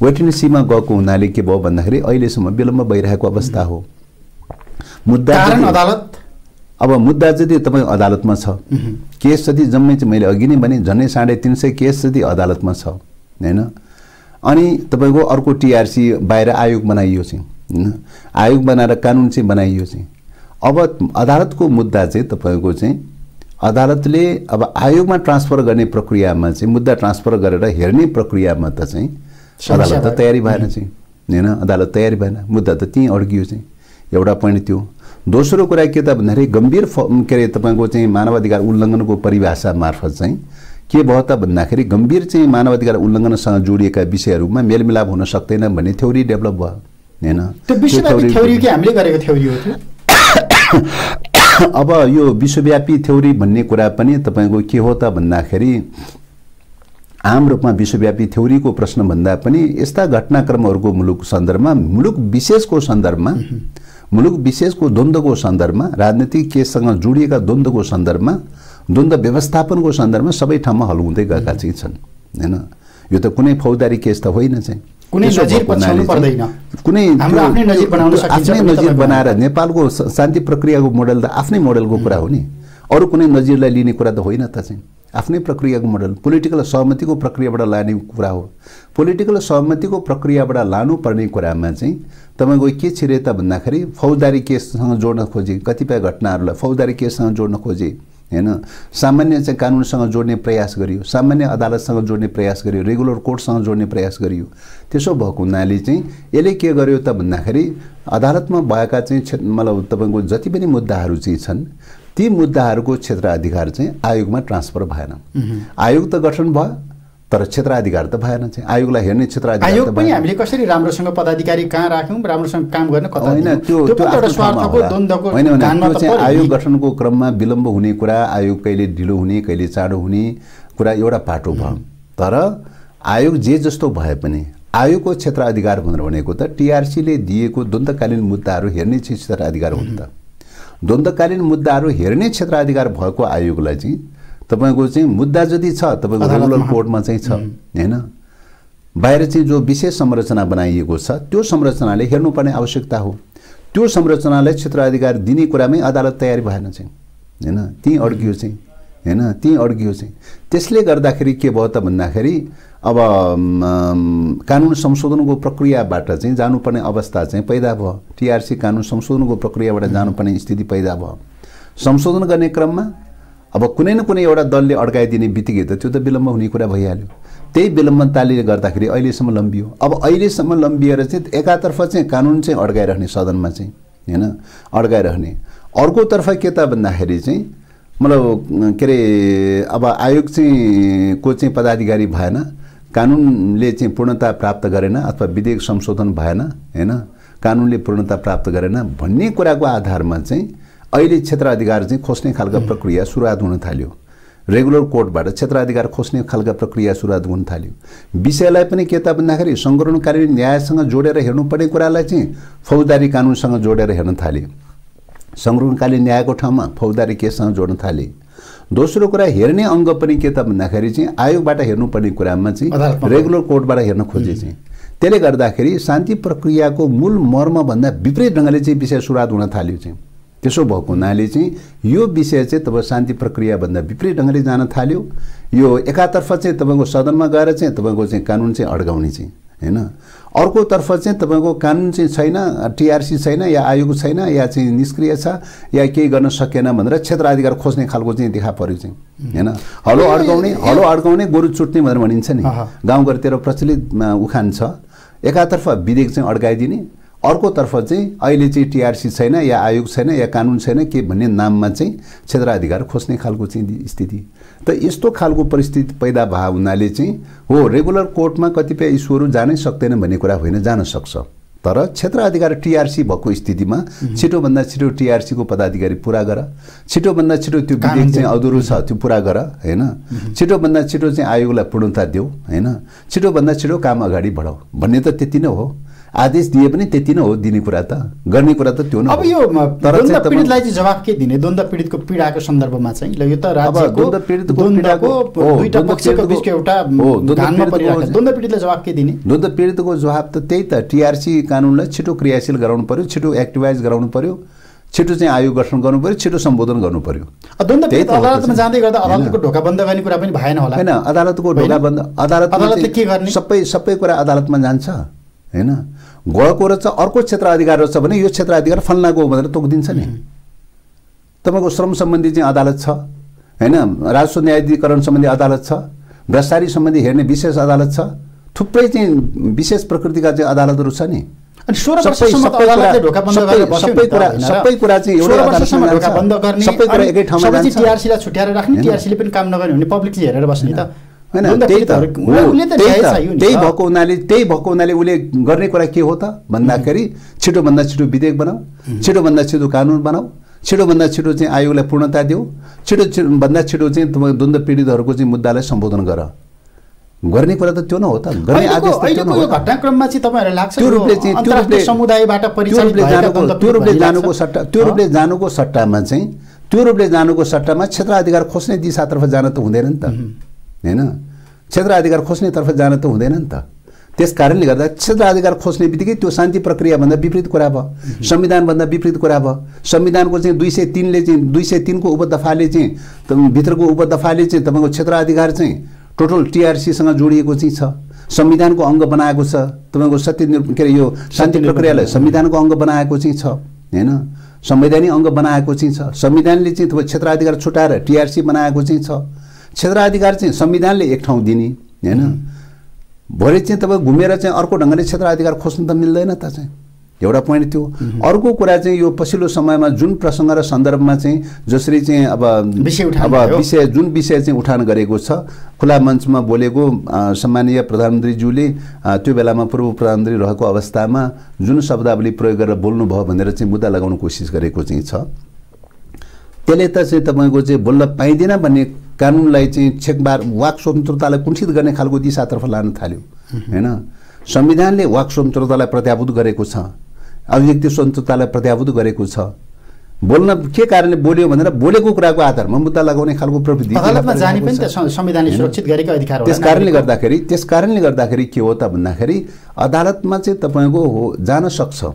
वेट एन्ड सीमा गएको हुनाले के भयो भन्दाखेरि अहिलेसम्म विलम्ब भइरहेको अवस्था हो। मुद्दा जति तपाईँ अदालतमा छ, केस जति जम्मै चाहिँ मैले अघि नै भने झन्डै 350 केस जति अदालतमा छ हैन। अनि तपाईको अर्को टीआरसी बाहिर आयोग बनाइयो चाहिँ हैन। आयोग बनाएर कानुन चाहिँ बनाइयो चाहिँ। अब अदालतको मुद्दा चाहिँ तपाईको चाहिँ अदालतले अब आयोगमा ट्रान्सफर गर्ने प्रक्रियामा चाहिँ मुद्दा ट्रान्सफर गरेर हेर्ने प्रक्रियामा त चाहिँ अदालत त तयारी भएन चाहिँ हैन। अदालत तयारी भएन, मुद्दा त त्यहीँ अड्कियो चाहिँ। एउटा पोइन्ट त्यो। दोस्रो कुरा के त भन्दाखेरि गम्भीर के अरे तपाईको चाहिँ मानवाधिकार उल्लङ्घनको परिभाषा मार्फत चाहिँ के भयो त भन्दाखेरि गम्भीर चाहिँ मानवाधिकार उल्लङ्घनसँग जोडिएका विषयहरूमा मेलमिलाप हुन सक्दैन भन्ने थ्योरी डेभलप भयो हैन। त्यो विश्वव्यापी थ्योरी के हामीले गरेको थ्योरी हो त्यो। अब यो विश्वव्यापी थ्योरी भन्ने कुरा पनि तपाईको के हो त भन्दाखेरि आम रूपमा विश्वव्यापी थ्योरीको प्रश्न भन्दा पनि यस्ता घटनाक्रमहरूको मुलुक सन्दर्भमा मुलुक विशेषको सन्दर्भमा मुलुक विशेषको द्वन्द्वको सन्दर्भमा, राजनीतिक केससँग जोडिएका द्वन्द्वको सन्दर्भमा, द्वन्द्व व्यवस्थापनको सन्दर्भमा सबै ठाउँमा हल हुँदै गएका चाहिँ छन् हैन। यो त कुनै फौजदारी केस त होइन चाहिँ, कुनै नजिर पछ्याउनु पर्दैन, कुनै हाम्रो आफ्नै नजिर बनाउन सकिन्छ, आफ्नै नजिर बनाएर नेपालको शान्ति प्रक्रियाको मोडल त आफ्नै मोडलको कुरा हो नि, अरू कुनै नजिरलाई लिने कुरा त होइन त चाहिँ। आफ्नै प्रक्रियाको मोडल पोलिटिकल सहमतिको प्रक्रियाबाट लाने कुरा हो। पोलिटिकल सहमतिको प्रक्रियाबाट लानुपर्ने कुरामा चाहिँ तपाईँको के छिरे त भन्दाखेरि फौजदारी केससँग जोड्न खोजे, कतिपय घटनाहरूलाई फौजदारी केससँग जोड्न खोजे हैन, सामान्य चाहिँ कानुनसँग जोड्ने प्रयास गरियो, सामान्य अदालतसँग जोड्ने प्रयास गरियो, रेगुलर कोर्टसँग जोड्ने प्रयास गरियो। त्यसो भएको हुनाले चाहिँ यसले के गर्यो त भन्दाखेरि अदालतमा भएका चाहिँ मतलब तपाईँको जति पनि मुद्दाहरू चाहिँ छन् ती मुद्दाहरूको क्षेत्राधिकार चाहिँ आयोगमा ट्रान्सफर भएन। आयोग त गठन भयो तर क्षेत्राधिकार त भएन चाहिँ, आयोगलाई हेर्ने क्षेत्राधिकार आयोग पनि हामीले कसरी राम्रोसँग पदाधिकारी कहाँ राख्यौं, राम्रोसँग काम गर्न कता हैन, त्यो एउटा स्वार्थको द्वन्द्वको गानमा त पर्यो। आयोग गठनको क्रममा विलम्ब हुने कुरा, आयोग कहिले ढिलो हुने कहिले चाँडो हुने कुरा एउटा पाटो भयो। तर आयोग जे जस्तो भए पनि आयोगको क्षेत्राधिकार भनेको त टीआरसीले दिएको द्वन्द्वकालीन मुद्दाहरू हेर्ने क्षेत्राधिकार हो नि त। द्वन्द्वकालीन मुद्दाहरू हेर्ने क्षेत्राधिकार भएको आयोगलाई चाहिँ तपाईको चाहिँ मुद्दा जति छ तपाईको रेगुलर कोर्टमा चाहिँ छ हैन, बाहिर चाहिँ जो विशेष संरचना बनाइएको छ त्यो संरचनाले हेर्नुपर्ने आवश्यकता हो। त्यो संरचनालाई क्षेत्राधिकार दिने कुरामै अदालत तयारी भएन चाहिँ हैन, त्यही अड्कियो चाहिँ हैन, त्यही अड्कियो चाहिँ। त्यसले गर्दाखेरि के भयो त भन्दाखेरि अब कानुन संशोधनको प्रक्रियाबाट चाहिँ जानुपर्ने अवस्था चाहिँ पैदा भयो। टीआरसी कानुन संशोधनको प्रक्रियाबाट जानुपर्ने स्थिति पैदा भयो। संशोधन गर्ने क्रममा अब कुनै न कुनै एउटा दलले अड्काइदिने बित्तिकै त त्यो त विलम्ब हुने कुरा भइहाल्यो। त्यही विलम्बताले गर्दाखेरि अहिलेसम्म लम्बियो। अब अहिलेसम्म लम्बिएर चाहिँ एकातर्फ चाहिँ कानुन चाहिँ अड्काइराख्ने सदनमा चाहिँ हैन, अड्काइराख्ने, अर्कोतर्फ के त भन्दाखेरि चाहिँ मतलब के अरे अब आयोग चाहिँ को चाहिँ पदाधिकारी भएन, कानुनले चाहिँ पूर्णता प्राप्त गरेन अथवा विधेयक संशोधन भएन हैन, कानुनले पूर्णता प्राप्त गरेन भन्ने कुराको आधारमा चाहिँ अहिले क्षेत्राधिकार चाहिँ खोज्ने खालका प्रक्रिया सुरुवात हुन थाल्यो। रेगुलर कोर्टबाट क्षेत्राधिकार खोज्ने खालका प्रक्रिया सुरुवात हुन थाल्यो। विषयलाई पनि के त भन्दाखेरि संगठनकालीन न्यायसँग जोडेर हेर्नुपर्ने कुरालाई चाहिँ फौजदारी कानुनसँग जोडेर हेर्न थाले। संगठनकालीन न्यायको ठाउँमा फौजदारी केससँग जोड्न थाले। दोस्रो कुरा हेर्ने अङ्ग पनि के त भन्दाखेरि चाहिँ आयोगबाट हेर्नुपर्ने कुरामा चाहिँ रेगुलर कोर्टबाट हेर्न खोजे चाहिँ। त्यसले गर्दाखेरि शान्ति प्रक्रियाको मूल मर्मभन्दा विपरीत ढङ्गले चाहिँ विषय सुरुवात हुन थाल्यो चाहिँ। त्यसो भएको हुनाले चाहिँ यो विषय चाहिँ तपाईँ शान्ति प्रक्रियाभन्दा विपरीत ढङ्गले जान थाल्यो। यो एकातर्फ चाहिँ तपाईँको सदनमा गएर चाहिँ तपाईँको चाहिँ कानुन चाहिँ अड्काउने चाहिँ हैन, अर्कोतर्फ चाहिँ तपाईँको कानुन चाहिँ छैन, टीआरसी छैन या आयोग छैन या चाहिँ निष्क्रिय छ या केही गर्न सकेन भनेर क्षेत्राधिकार खोज्ने खालको चाहिँ देखा पर्यो चाहिँ हैन। हलो अड्काउने गोरु चुट्ने भनेर भनिन्छ नि, गाउँघरतिर प्रचलित उखान छ। एकातर्फ विधेयक चाहिँ अड्काइदिने, अर्कोतर्फ चाहिँ अहिले चाहिँ टीआरसी छैन या आयोग छैन या कानुन छैन के भन्ने नाममा चाहिँ क्षेत्राधिकार खोज्ने खालको चाहिँ स्थिति। त यस्तो खालको परिस्थिति पैदा भए हुनाले चाहिँ हो रेगुलर कोर्टमा कतिपय इस्युहरू जानै सक्दैन भन्ने कुरा होइन, जान सक्छ। तर क्षेत्राधिकार टीआरसी भएको स्थितिमा छिटोभन्दा छिटो टीआरसीको पदाधिकारी पुरा गर, छिटोभन्दा छिटो त्यो विधेयक चाहिँ अधुरो छ त्यो पुरा गर हैन, छिटोभन्दा छिटो चाहिँ आयोगलाई पूर्णता देऊ हैन, छिटोभन्दा छिटो काम अगाडि बढाऊ भन्ने त त्यति नै हो। आदेश दिए पनि त्यति नै हो, दिने कुरा त गर्ने कुरा त त्यो नै हो। अब यो द्वन्द्व पीडितलाई चाहिँ जवाफ के दिने? द्वन्द्व पीडितको पीडाको सन्दर्भमा चाहिँ ल यो त राज्यको द्वन्द्व पीडितको पीडाको दुईटा पक्षको बीचको एउटा गानमा परिरहेको छ, द्वन्द्व पीडितलाई जवाफ के दिने? द्वन्द्व पीडितको जवाफ त त्यही त टीआरसी कानुनलाई छिटो क्रियाशील गराउनु पर्यो, छिटो एक्टिभाइज गराउनु पर्यो, छिटो चाहिँ आयोग गठन गर्नु पर्यो, छिटो सम्बोधन गर्नु पर्यो। द्वन्द्व पीडित अदालतमा जाँदै गर्दा अदालतको ढोका बन्द गर्ने कुरा पनि भएन होला हैन? अदालतको ढोका बन्द, अदालतले के गर्ने? सबै कुरा अदालतमा जान्छ हैन। गएको रहेछ अर्को क्षेत्राधिकार रहेछ भने यो क्षेत्राधिकार फल्नाको हो भनेर तोकिदिन्छ नि। तपाईँको श्रम सम्बन्धी चाहिँ अदालत छ हैन, राजस्व न्यायाधिकरण सम्बन्धी अदालत छ, भ्रष्टाचारी सम्बन्धी हेर्ने विशेष अदालत छ, थुप्रै चाहिँ विशेष प्रकृतिका चाहिँ अदालतहरू छ नि। अनि 16 वर्षसम्म अदालतले ढोका बन्द गरेर बस्यो नि। सबै कुरा चाहिँ एउटा अदालतमा ढोका बन्द गर्ने, सबै कुरा एकै ठाउँमा जान्छ। टीआरसीलाई छुट्याएर राख्ने, टीआरसीले पनि काम नगर्ने भने पब्लिकले हेरेर बस्ने त हैन। त्यही भएको हुनाले उसले गर्ने कुरा के हो त भन्दाखेरि छिटोभन्दा छिटो विधेयक बनाऊ, छिटोभन्दा छिटो कानुन बनाऊ, छिटोभन्दा छिटो चाहिँ आयोगलाई पूर्णता देऊ, छिटोभन्दा छिटो चाहिँ तपाईँ द्वन्द्व पीडितहरूको चाहिँ मुद्दालाई सम्बोधन गर। गर्ने कुरा त त्यो न हो त, गर्ने आदेश त त्यो न हो। घटनाक्रममा चाहिँ तपाईँहरूलाई लाग्छ त्यो रूपले समुदायबाट परिचालित त्यो रूपले जानुको सट्टामा चाहिँ त्यो रूपले जानुको सट्टामा क्षेत्राधिकार खोज्ने दिशातर्फ जान त हुँदैन नि त, हैन? क्षेत्राधिकार खोज्नेतर्फ जान त हुँदैन नि त। त्यस कारणले गर्दा क्षेत्राधिकार खोज्ने बित्तिकै त्यो शान्ति प्रक्रियाभन्दा विपरीत कुरा भयो, संविधानभन्दा विपरीत कुरा भयो। संविधानको चाहिँ 203ले चाहिँ 203को उपदफाले चाहिँ भित्रको उपदफाले चाहिँ तपाईँको क्षेत्राधिकार चाहिँ टोटल टिआरसीसँग जोडिएको चाहिँ छ, संविधानको अङ्ग बनाएको छ। तपाईँको के अरे यो शान्ति प्रक्रियालाई संविधानको अङ्ग बनाएको चाहिँ छ, हैन? संवैधानिक अङ्ग बनाएको चाहिँ छ। संविधानले चाहिँ तपाईँ क्षेत्राधिकार छुटाएर टिआरसी बनाएको चाहिँ छ। क्षेत्राधिकार चाहिँ संविधानले एक ठाउँ दिने, हैन? भरे चाहिँ तपाईँ घुमेर चाहिँ अर्को ढङ्गले क्षेत्राधिकार खोज्नु त मिल्दैन त चाहिँ, एउटा पोइन्ट थियो। अर्को कुरा चाहिँ यो पछिल्लो समयमा जुन प्रसङ्ग र सन्दर्भमा चाहिँ जसरी चाहिँ अब जुन विषय चाहिँ उठान गरेको छ, खुला मञ्चमा बोलेको सम्माननीय प्रधानमन्त्रीज्यूले त्यो बेलामा पूर्व प्रधानमन्त्री रहेको अवस्थामा जुन शब्दावली प्रयोग गरेर बोल्नुभयो भनेर चाहिँ मुद्दा लगाउन कोसिस गरेको चाहिँ छ, त्यसले त चाहिँ तपाईँको चाहिँ बोल्न पाइँदैन भन्ने कानुनलाई चाहिँ छेकबार वाक स्वतन्त्रतालाई कुण्ठित गर्ने खालको दिशातर्फ लान थाल्यो, हैन? संविधानले वाक स्वतन्त्रतालाई प्रत्याभूत गरेको छ, अभिव्यक्ति स्वतन्त्रतालाई प्रत्याभूत गरेको छ। बोल्न के कारणले बोल्यो भनेर बोलेको कुराको आधारमा मुद्दा लगाउने खालको प्रवृत्ति अदालतमा जाने पनि त संविधानले सुरक्षित गरेको अधिकार हो। त्यस कारणले गर्दाखेरि के हो त भन्दाखेरि अदालतमा चाहिँ तपाईँको हो जान सक्छ,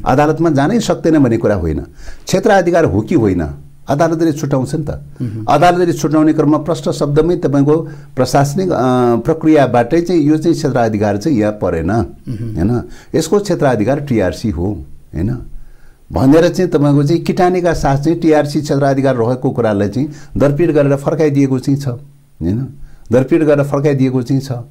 अदालतमा जानै सक्दैन भन्ने कुरा होइन। क्षेत्राधिकार हो कि होइन अदालतले छुटाउँछ नि त। अदालतले छुटाउने क्रममा प्रष्ट शब्दमै तपाईँको प्रशासनिक प्रक्रियाबाटै चाहिँ यो चाहिँ क्षेत्राधिकार चाहिँ यहाँ परेन, हैन? यसको क्षेत्राधिकार टिआरसी हो, हैन? भनेर चाहिँ तपाईँको चाहिँ किटानीका साथ चाहिँ टिआरसी क्षेत्राधिकार रहेको कुरालाई चाहिँ दरपीड गरेर फर्काइदिएको चाहिँ छ, हैन? दरपीड गरेर फर्काइदिएको चाहिँ छ।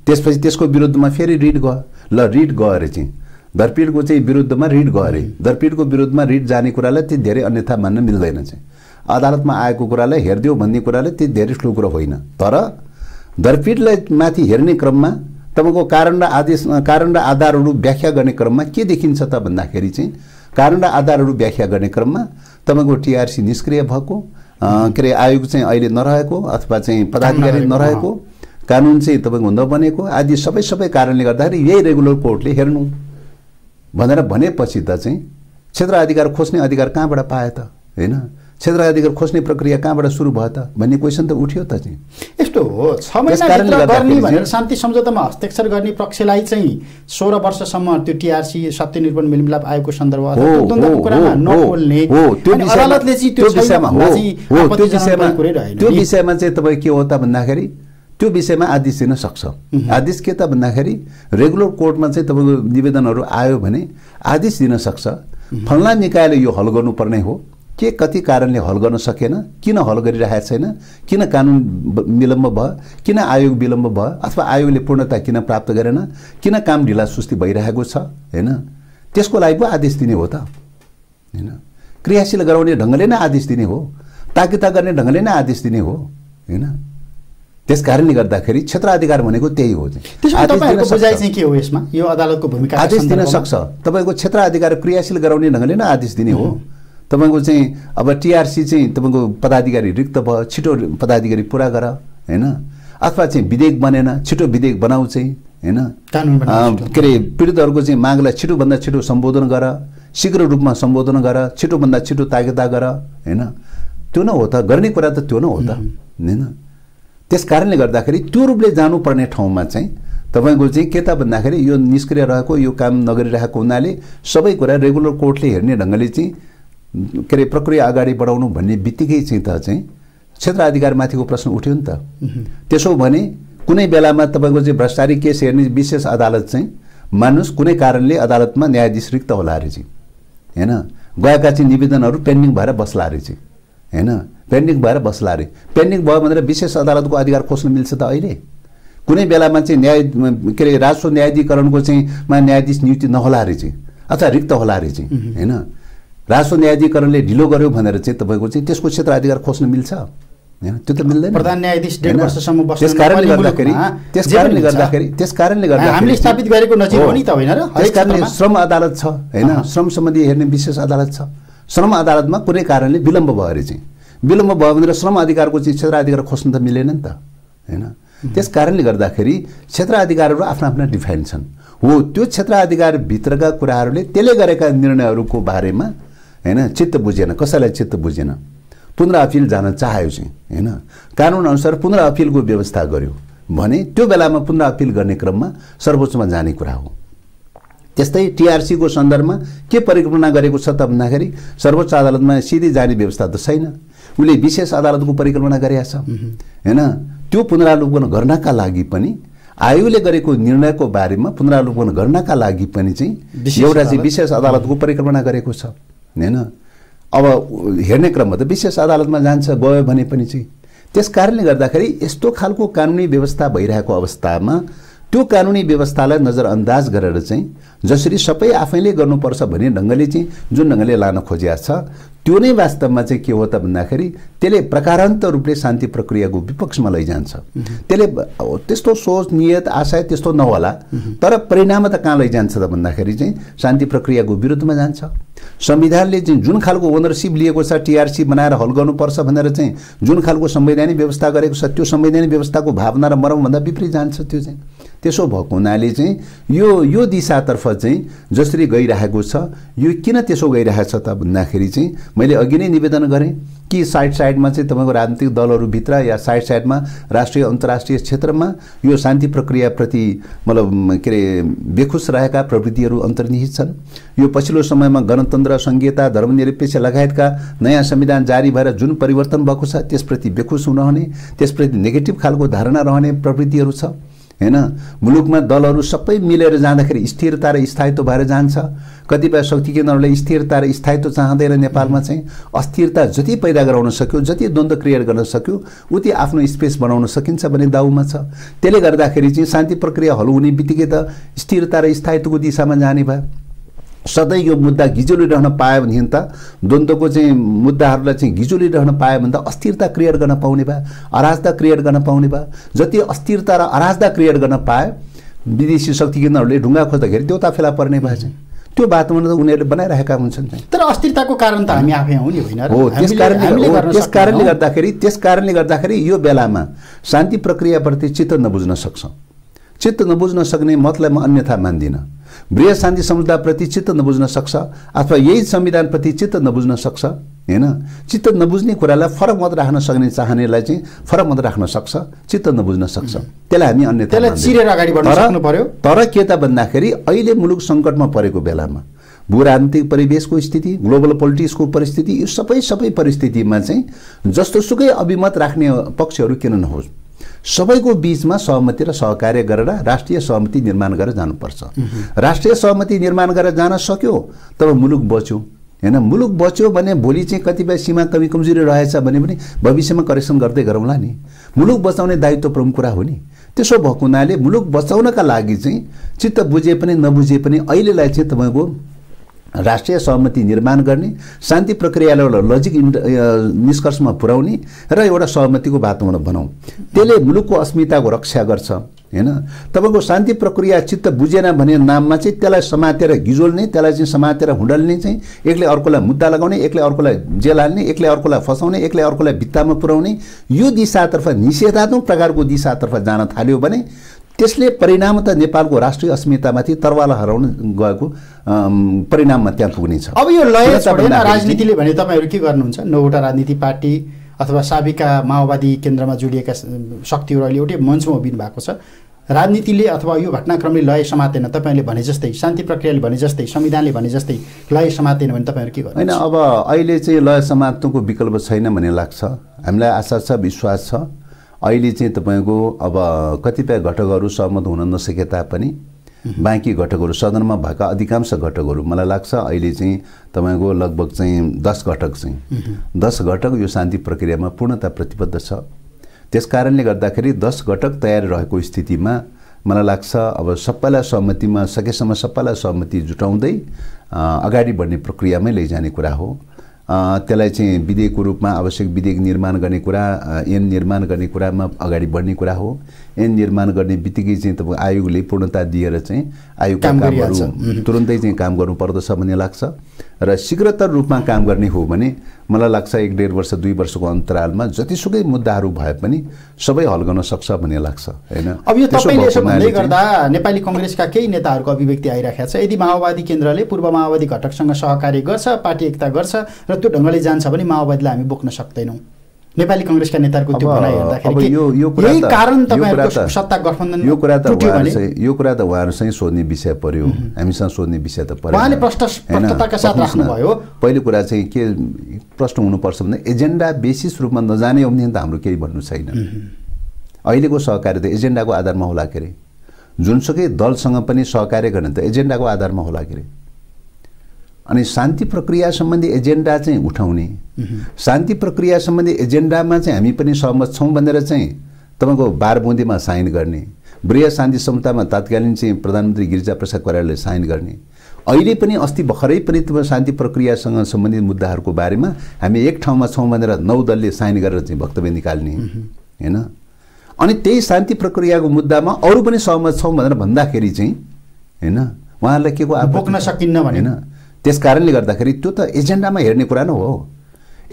त्यसपछि त्यसको विरुद्धमा फेरि रिट गयो, ल रिट गयो अरे चाहिँ दरपीडको चाहिँ विरुद्धमा रिट गयो अरे, दरपीडको विरुद्धमा रिट जाने कुरालाई त्यो धेरै अन्यथा मान्न मिल्दैन चाहिँ। अदालतमा आएको कुरालाई हेरिदियो भन्ने कुरालाई त्यो धेरै ठुलो कुरो होइन। तर दरपीडलाई माथि हेर्ने क्रममा तपाईँको कारण र आधारहरू व्याख्या गर्ने क्रममा के देखिन्छ त भन्दाखेरि चाहिँ कारण र आधारहरू व्याख्या गर्ने क्रममा तपाईँको टिआरसी निष्क्रिय भएको, के अरे आयोग चाहिँ अहिले नरहेको अथवा चाहिँ पदाधिकारी नरहेको, कानुन चाहिँ तपाईँको नबनेको आदि सबै कारणले गर्दाखेरि यही रेगुलर कोर्टले हेर्नु भनेर भनेपछि त चाहिँ क्षेत्राधिकार खोज्ने अधिकार कहाँबाट पाए त, हैन? क्षेत्राधिकार खोज्ने प्रक्रिया कहाँबाट सुरु भयो त भन्ने क्वेसन त उठ्यो त चाहिँ। यस्तो हो 6 महिनाभित्र गर्ने भनेर शान्ति सम्झौतामा हस्ताक्षर गर्ने पक्षलाई चाहिँ 16 वर्षसम्म त्यो टिआरसी सत्यनिरूपण मेलमिलाप आयोगको सन्दर्भ द्वन्द्वको कुरामा नबोल्ने, अदालतले चाहिँ त्यो विषयमा चाहिँ तपाईँ के हो त भन्दाखेरि त्यो विषयमा आदेश दिन सक्छ। आदेश के त भन्दाखेरि रेगुलर कोर्टमा चाहिँ तपाईँको निवेदनहरू आयो भने आदेश दिन सक्छ, फल्ना निकायले यो हल गर्नुपर्ने हो, के कति कारणले हल गर्न सकेन, किन हल गरिरहेको छैन, किन कानुन विलम्ब भयो, किन आयोग विलम्ब भयो, अथवा आयोगले पूर्णता किन प्राप्त गरेन, किन काम ढिला सुस्ती भइरहेको छ, हैन? त्यसको लागि पो आदेश दिने हो त, हैन? क्रियाशील गराउने ढङ्गले नै आदेश दिने हो, ताकिता गर्ने ढङ्गले नै आदेश दिने हो, हैन? त्यस कारणले गर्दाखेरि क्षेत्राधिकार भनेको त्यही हो। तपाईँको बुझाइ चाहिँ के हो यसमा? यो अदालतको भूमिका आदेश दिन सक्छ, तपाईँको क्षेत्राधिकार क्रियाशील गराउने ढङ्गले नै आदेश दिने हो। तपाईँको चाहिँ अब टिआरसी चाहिँ तपाईँको पदाधिकारी रिक्त भयो, छिटो पदाधिकारी पुरा गर, हैन? अथवा चाहिँ विधेयक बनेन, छिटो विधेयक बनाऊ चाहिँ, हैन? के अरे पीडितहरूको चाहिँ मागलाई छिटोभन्दा छिटो सम्बोधन गर, शीघ्र रूपमा सम्बोधन गर, छिटोभन्दा छिटो ताकेता गर, हैन? त्यो न हो त, गर्ने कुरा त त्यो न हो त, हैन? त्यस कारणले गर्दाखेरि त्यो रूपले जानुपर्ने ठाउँमा चाहिँ तपाईँको चाहिँ के त भन्दाखेरि यो निष्क्रिय रहेको, यो काम नगरिरहेको हुनाले सबै कुरा रेगुलर कोर्टले हेर्ने ढङ्गले चाहिँ के अरे प्रक्रिया अगाडि बढाउनु भन्ने बित्तिकै चाहिँ त चाहिँ क्षेत्राधिकारमाथिको प्रश्न उठ्यो नि त। त्यसो भने कुनै बेलामा तपाईँको चाहिँ भ्रष्टाचारी केस हेर्ने विशेष अदालत चाहिँ मान्नुहोस् कुनै कारणले अदालतमा न्यायाधीश रिक्त होला अरे चाहिँ, हैन? गएका चाहिँ निवेदनहरू पेन्डिङ भएर बस्ला अरे चाहिँ, हैन? पेन्डिङ भएर बस्ला अरे। पेन्डिङ भयो भनेर विशेष अदालतको अधिकार खोज्न मिल्छ त अहिले? कुनै बेलामा चाहिँ न्याय के अरे राजस्व न्यायाधिकरणको चाहिँ न्यायाधीश नियुक्ति नहोला अरे चाहिँ, अथवा रिक्त होला अरे चाहिँ, हैन? राजस्व न्यायाधिकरणले ढिलो गर्यो भनेर चाहिँ तपाईँको चाहिँ त्यसको क्षेत्राधिकार खोज्न मिल्छ, हैन? त्यो त मिल्दैन। प्रधान न्यायाधीश 1.5 वर्षसम्म बस्नु, त्यस कारणले गर्दाखेरि हामीले स्थापित गरेको नजिक हो नि त, होइन र? त्यस कारणले श्रम अदालत छ, हैन? श्रम सम्बन्धी हेर्ने विशेष अदालत छ। श्रम अदालतमा कुनै कारणले विलम्ब भयो अरे चाहिँ, विलम्ब भयो भनेर श्रम अधिकारको चाहिँ क्षेत्राधिकार खोज्न त मिलेन नि त, हैन? त्यस कारणले गर्दाखेरि क्षेत्राधिकारहरू आफ्ना आफ्ना डिफाइन छन्। हो, त्यो क्षेत्राधिकारभित्रका कुराहरूले त्यसले गरेका निर्णयहरूको बारेमा हैन चित्त बुझेन, कसैलाई चित्त बुझेन, पुनः अपिल जान चाह्यो चाहिँ हैन, कानुनअनुसार पुनः अपिलको व्यवस्था गर्यो भने त्यो बेलामा पुनः अपिल गर्ने क्रममा सर्वोच्चमा जाने कुरा हो। त्यस्तै टीआरसीको सन्दर्भमा के परिकल्पना गरेको छ त भन्दाखेरि सर्वोच्च अदालतमा सिधै जाने व्यवस्था त छैन, उसले विशेष अदालतको परिकल्पना गरेका छ हैन। त्यो पुनरावलोकन गर्नका लागि पनि आयोगले गरेको निर्णयको बारेमा पुनरावलोकन गर्नका लागि पनि चाहिँ एउटा चाहिँ विशेष अदालतको परिकल्पना गरेको छ हैन। अब हेर्ने क्रममा त विशेष अदालतमा जान्छ, गयो भने पनि चाहिँ त्यस कारणले गर्दाखेरि यस्तो खालको कानुनी व्यवस्था भइरहेको अवस्थामा त्यो कानुनी व्यवस्थालाई नजरअन्दाज गरेर चाहिँ जसरी सबै आफैले गर्नुपर्छ भन्ने ढङ्गले चाहिँ जुन ढङ्गले लान खोजिएको छ त्यो नै वास्तवमा चाहिँ के हो त भन्दाखेरि त्यसले प्रकारान्त रूपले शान्ति प्रक्रियाको विपक्षमा लैजान्छ। त्यसले त्यस्तो सोच नियत आशय त्यस्तो नहोला, तर परिणाम त कहाँ लैजान्छ त भन्दाखेरि चाहिँ शान्ति प्रक्रियाको विरुद्धमा जान्छ। संविधानले चाहिँ जुन खालको ओनरसिप लिएको छ टीआरसी बनाएर हल गर्नुपर्छ भनेर चाहिँ जुन खालको संवैधानिक व्यवस्था गरेको छ त्यो संवैधानिक व्यवस्थाको भावना र मर्मभन्दा विपरीत जान्छ त्यो चाहिँ। त्यसो भएको हुनाले चाहिँ यो दिशातर्फ चाहिँ जसरी गइरहेको छ यो किन त्यसो गइरहेछ त भन्दाखेरि चाहिँ मैले अघि नै निवेदन गरेँ कि साइडमा चाहिँ तपाईँको राजनीतिक दलहरूभित्र या साइडमा राष्ट्रिय अन्तर्राष्ट्रिय क्षेत्रमा यो शान्ति प्रक्रियाप्रति मतलब के अरे बेखुस रहेका प्रवृत्तिहरू अन्तर्निहित छन्। यो पछिल्लो समयमा गणतन्त्र, संघीयता, धर्मनिरपेक्ष लगायतका नयाँ संविधान जारी भएर जुन परिवर्तन भएको छ त्यसप्रति बेखुस हुनहुने, त्यसप्रति नेगेटिभ खालको धारणा रहने प्रवृत्तिहरू छ हैन। मुलुकमा दलहरू सबै मिलेर जाँदाखेरि स्थिरता र स्थायित्व भएर जान्छ। कतिपय शक्ति केन्द्रहरूले स्थिरता र स्थायित्व चाहँदैन, नेपालमा चाहिँ अस्थिरता जति पैदा गराउन सक्यो, जति द्वन्द्व क्रिएट गर्न सक्यो उति आफ्नो स्पेस बनाउन सकिन्छ भन्ने दाउमा छ। त्यसले गर्दाखेरि चाहिँ शान्ति प्रक्रिया हल हुने बित्तिकै त स्थिरता र स्थायित्वको दिशामा जाने भयो। सधैँ यो मुद्दा गिजोलिरहन पायो भनेदेखि त द्वन्द्वको चाहिँ मुद्दाहरूलाई चाहिँ गिजोलिरहन पायो भने त अस्थिरता क्रिएट गर्न पाउने भयो, अराजकता क्रिएट गर्न पाउने भयो। जति अस्थिरता र अराजकता क्रिएट गर्न पायो विदेशी शक्ति केन्द्रहरूले ढुङ्गा खोज्दाखेरि देउता फेला पर्ने भएछ। त्यो वातावरण त उनीहरूले बनाइरहेका हुन्छन्। तर अस्थिरताको कारण त हामी आफै हौँ नि होइन र? हो, त्यस कारणले गर्दाखेरि यो बेलामा शान्ति प्रक्रियाप्रति चित्त नबुझ्न सक्छ। चित्त नबुझ्न सक्ने मतलब म अन्यथा मान्दिनँ। बृहत शान्ति समुदायप्रति चित्त नबुझ्न सक्छ अथवा यही संविधानप्रति चित्त नबुझ्न सक्छ हैन। चित्त नबुझ्ने कुरालाई फरक मत राख्न सक्ने चाहनेलाई चाहिँ फरक मत राख्न सक्छ, चित्त नबुझ्न सक्छ। त्यसलाई हामी अन्यथा चिरेर अगाडि बढ्न सक्नु पर्यो। तर के त भन्दाखेरि अहिले मुलुक सङ्कटमा परेको बेलामा भू राजनीतिक परिवेशको स्थिति, ग्लोबल पोलिटिक्सको परिस्थिति, यो सबै परिस्थितिमा चाहिँ जस्तो सुकै अभिमत राख्ने पक्षहरू किन नहोस्, सबैको बीचमा सहमति र सहकार्य गरेर राष्ट्रिय सहमति निर्माण गरेर जानुपर्छ। राष्ट्रिय सहमति निर्माण गरेर जान सक्यो तब मुलुक बच्यो हैन। मुलुक बच्यो भने भोलि चाहिँ कतिपय सीमा कमी कमजोरी रहेछ भने पनि भविष्यमा करेक्सन गर्दै गरौँला नि। मुलुक बचाउने दायित्व प्रमुख कुरा हो नि। त्यसो भएको हुनाले मुलुक बचाउनका लागि चाहिँ चित्त बुझे पनि नबुझे पनि अहिलेलाई चाहिँ तपाईँको राष्ट्रिय सहमति निर्माण गर्ने, शान्ति प्रक्रियालाई एउटा लजिक निष्कर्षमा पुर्याउने र एउटा सहमतिको वातावरण बनाऊ। त्यसले मुलुकको अस्मिताको रक्षा गर्छ हैन। तपाईँको शान्ति प्रक्रिया चित्त बुझेन भने नाममा चाहिँ त्यसलाई समातेर गिजोल्ने, त्यसलाई चाहिँ समातेर हुँडल्ने, चाहिँ एकले अर्कोलाई मुद्दा लगाउने, एकले अर्कोलाई जेल हाल्ने, एकले अर्कोलाई फसाउने, एकले अर्कोलाई भित्तामा पुर्याउने, यो दिशातर्फ निषेधात्मक प्रकारको दिशातर्फ जान थाल्यो भने त्यसले परिणाम त नेपालको राष्ट्रिय अस्मितामाथि तरवाला हराउन गएको परिणाममा त्यहाँ पुग्नेछ। अब यो लय छोडेन राजनीतिले भने तपाईँहरू के गर्नुहुन्छ? नौवटा राजनीतिक पार्टी अथवा साबिका माओवादी केन्द्रमा जोडिएका शक्तिहरू अहिले एउटै मञ्चमा उभिनु भएको छ। राजनीतिले अथवा यो घटनाक्रमले लय समातेन, तपाईँले भने जस्तै, शान्ति प्रक्रियाले भने जस्तै, संविधानले भने जस्तै लय समातेन भने तपाईँहरू के गर्नुहुन्छ? होइन, अब अहिले चाहिँ लय समात्नुको विकल्प छैन भन्ने लाग्छ। हामीलाई आशा छ, विश्वास छ। अहिले चाहिँ तपाईँको अब कतिपय घटकहरू सहमत हुन नसके तापनि बाँकी घटकहरू, सदनमा भएका अधिकांश घटकहरू मलाई लाग्छ अहिले चाहिँ तपाईँको लगभग चाहिँ 10 घटक यो शान्ति प्रक्रियामा पूर्णतया प्रतिबद्ध छ। त्यस कारणले गर्दाखेरि 10 घटक तयार रहेको स्थितिमा मलाई लाग्छ अब सबैलाई सहमतिमा सकेसम्म सबैलाई सहमति जुटाउँदै अगाडि बढ्ने प्रक्रियामै लैजाने कुरा हो। त्यसलाई चाहिँ विधेयकको रूपमा आवश्यक विधेयक निर्माण गर्ने कुरा, ऐन निर्माण गर्ने कुरामा अगाडि बढ्ने कुरा हो। ऐन निर्माण गर्ने बित्तिकै चाहिँ तपाईँ आयोगले पूर्णता दिएर चाहिँ आयोगका कामहरू तुरुन्तै चाहिँ काम गर्नुपर्दछ भन्ने लाग्छ र शीघ्रतर रूपमा काम गर्ने हो भने मलाई लाग्छ 1.5 वर्ष 2 वर्षको अन्तरालमा जतिसुकै मुद्दाहरू भए पनि सबै हल गर्न सक्छ भन्ने लाग्छ हैन। अब यो तपाईले यसो भन्दै गर्दा नेपाली कांग्रेसका केही नेताहरूको अभिव्यक्ति आइराखेको छ, यदि माओवादी केन्द्रले पूर्व माओवादी घटकसँग सहकार्य गर्छ, पार्टी एकता गर्छ र त्यो ढङ्गले जान्छ भने माओवादीलाई हामी बोक्न सक्दैनौँ। नेपाली कांग्रेसका नेताहरूको त्यो भनाइ हेर्दाखेरि यही कारण तपाईहरुको सत्ता गठबन्धन यो कुरा त उहाँहरुसँग सोध्ने विषय पर्यो, हामीसँग सोध्ने विषय त पर्यो। उहाँले प्रष्टताका साथ राख्नु भयो। पहिलो कुरा चाहिँ के प्रश्न हुनुपर्छ भने एजेन्डा बेसिस रूपमा नजाने हो भने त हाम्रो केही भन्नु छैन। अहिलेको सहकार्य त एजेन्डाको आधारमा होला के रे, जुनसुकै दलसँग पनि सहकार्य गर्ने त एजेन्डाको आधारमा होला के रे। अनि शान्ति प्रक्रिया सम्बन्धी एजेन्डा चाहिँ उठाउने, शान्ति प्रक्रिया सम्बन्धी एजेन्डामा चाहिँ हामी पनि सहमत छौँ भनेर चाहिँ तपाईको 12 बुँदेमा साइन गर्ने, वृहत शान्ति संहितामा तत्कालीन चाहिँ प्रधानमन्त्री गिरिजाप्रसाद कोइरालाले साइन गर्ने, अहिले पनि अस्ति भर्खरै पनि तपाईँ शान्ति प्रक्रियासँग सम्बन्धित मुद्दाहरूको बारेमा हामी एक ठाउँमा छौँ भनेर 9 दलले साइन गरेर चाहिँ वक्तव्य निकाल्ने हैन। अनि त्यही शान्ति प्रक्रियाको मुद्दामा अरू पनि सहमत छौँ भनेर भन्दाखेरि चाहिँ हैन उहाँहरूलाई के को बोक्न सकिन्न भने हैन। त्यस कारणले गर्दाखेरि त्यो त एजेन्डामा हेर्ने कुरा न हो।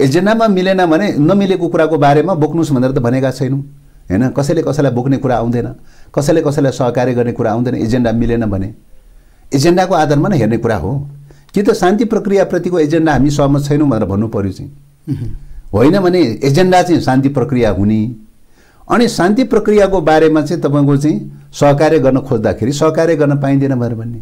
एजेन्डामा मिलेन भने नमिलेको कुराको बारेमा बोक्नुस् भनेर त भनेका छैनौँ हैन। कसैले कसैलाई बोक्ने कुरा आउँदैन, कसैले कसैलाई सहकार्य गर्ने कुरा आउँदैन एजेन्डा मिलेन भने। एजेन्डाको आधारमा नै हेर्ने कुरा हो कि त शान्ति प्रक्रियाप्रतिको एजेन्डा हामी सहमत छैनौँ भनेर भन्नु पर्यो चाहिँ, होइन भने एजेन्डा चाहिँ शान्ति प्रक्रिया हुने। अनि शान्ति प्रक्रियाको बारेमा चाहिँ तपाईको चाहिँ सहकार्य गर्न खोज्दाखेरि सहकार्य गर्न पाइँदैन भनेर भन्ने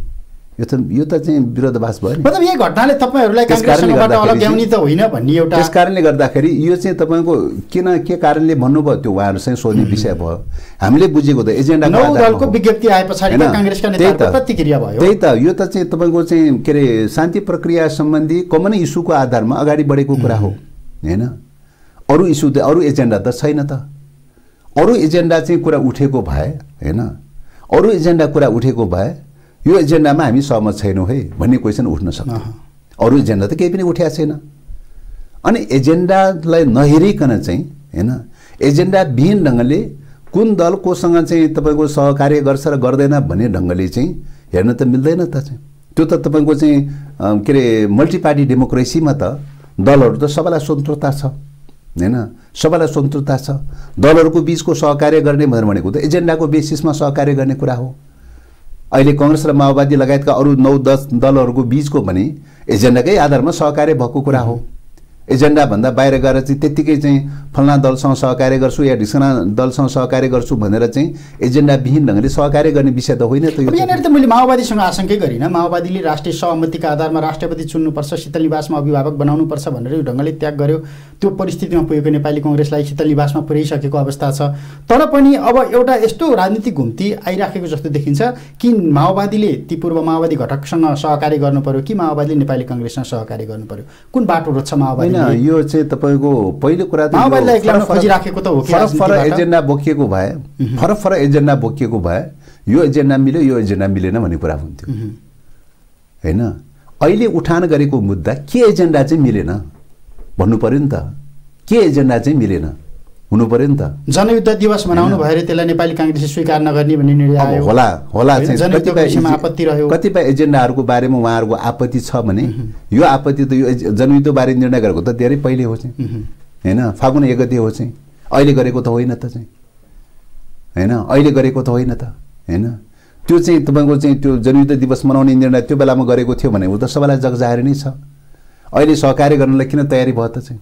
यो त चाहिँ विरोधाभास भयो नि। मतलब यही घटनाले तपाईहरुलाई कांग्रेसबाट अलग्याउने त होइन भन्ने एउटा। त्यस कारणले गर्दाखेरि यो चाहिँ तपाईको किन के कारणले भन्नुभयो त्यो उहाँहरुसँग सोध्ने विषय भयो। हामीले बुझेको त एजेन्डाको आधारमा 9 दलको विज्ञप्ति आएपछि कांग्रेसका नेताहरूको प्रतिक्रिया भयो। त्यही त यो त चाहिँ तपाईको चाहिँ के रे शान्ति प्रक्रिया सम्बन्धी कमन इस्युको आधारमा अगाडि बढेको कुरा हो हैन। अरु इस्यु त अरु एजेन्डा त छैन त। अरु एजेन्डा चाहिँ कुरा उठेको भए हैन, अरु एजेन्डा कुरा उठेको भए यो एजेन्डामा हामी सहमत छैनौँ है भन्ने क्वेसन उठ्न सक्छ। अरु एजेन्डा त केही पनि उठेको छैन। अनि एजेन्डालाई नहेरिकन चाहिँ हैन एजेन्डा विहीन ढङ्गले कुन दल कोसँग चाहिँ तपाईको सहकार्य गर्छ र गर्दैन भन्ने ढङ्गले चाहिँ हेर्न त मिल्दैन त चाहिँ। त्यो त तपाईको चाहिँ के रे मल्टी पार्टी डेमोक्रेसीमा त दलहरु त सबैलाई स्वतन्त्रता छ हैन, सबैलाई स्वतन्त्रता छ। दलहरुको बीचको सहकार्य गर्ने भनेको त एजेन्डाको बेसिसमा सहकार्य गर्ने कुरा हो। अहिले कांग्रेस र माओवादी लगायतका अरु 9-10 दलहरुको बीचको पनि एजेन्डाकै आधारमा सहकार्य भएको कुरा हो। एजेन्डा भन्दा बाहिर गएर चाहिँ त्यतिकै चाहिँ फलना दलसँग सहकार्य गर्छु या ढिस्कना दलसँग सहकार्य गर्छु भनेर चाहिँ एजेन्डा विहीन ढङ्गले सहकार्य गर्ने विषय त होइन त यो। यहाँनिर त मैले माओवादीसँग आशंकै गरिन। माओवादीले राष्ट्रिय सहमतिका आधारमा राष्ट्रपति चुन्नुपर्छ, शीतल निवासमा अभिभावक बनाउनुपर्छ भनेर यो ढङ्गले त्याग गर्यो। त्यो परिस्थितिमा पुगेको नेपाली कांग्रेसलाई शीतल निवासमा पुर्याइसकेको अवस्था छ। तर पनि अब एउटा यस्तो राजनीतिक घुम्ती आइराखेको जस्तो देखिन्छ कि माओवादीले ती पूर्व माओवादी घटकसँग सहकार्य गर्नु पर्यो कि माओवादीले नेपाली कांग्रेससँग सहकार्य गर्नु पर्यो, कुन बाटो रोज्छ माओवादी? यो चाहिँ तपाईको पहिलो कुरा त माओवादीलाई एक्लाउन खोजिराखेको त हो कि फरक एजेन्डा बोकिएको भए, फरक एजेन्डा बोकिएको भए यो एजेन्डा मिल्यो यो एजेन्डा मिलेन भन्ने कुरा हुन्थ्यो हैन। अहिले उठान गरेको मुद्दा के एजेन्डा चाहिँ मिलेन भन्नु पर्यो नि त। के एजेन्डा चाहिँ मिलेन हुनु पर्यो नि त। जनयुद्ध दिवस मनाउनु भएर त्यसलाई नेपाली कांग्रेसले स्वीकार नगर्ने भन्ने निर्णय आयो। होला चाहिँ आपत्ति रह्यो। कतिपय एजेन्डाहरूको बारेमा उहाँहरूको आपत्ति छ भने यो आपत्ति त यो जनयुद्ध बारे निर्णय गरेको त धेरै पहिले हो चाहिँ हैन, फागुन 1 गते हो चाहिँ। अहिले गरेको त होइन त चाहिँ हैन, अहिले गरेको त होइन त हैन। त्यो चाहिँ तपाईको चाहिँ त्यो जनयुद्ध दिवस मनाउने निर्णय त्यो बेलामा गरेको थियो भने उ त सबैलाई जगजाहेर नै छ। अहिले सहकार्य गर्नलाई किन तयारी भयो त चाहिँ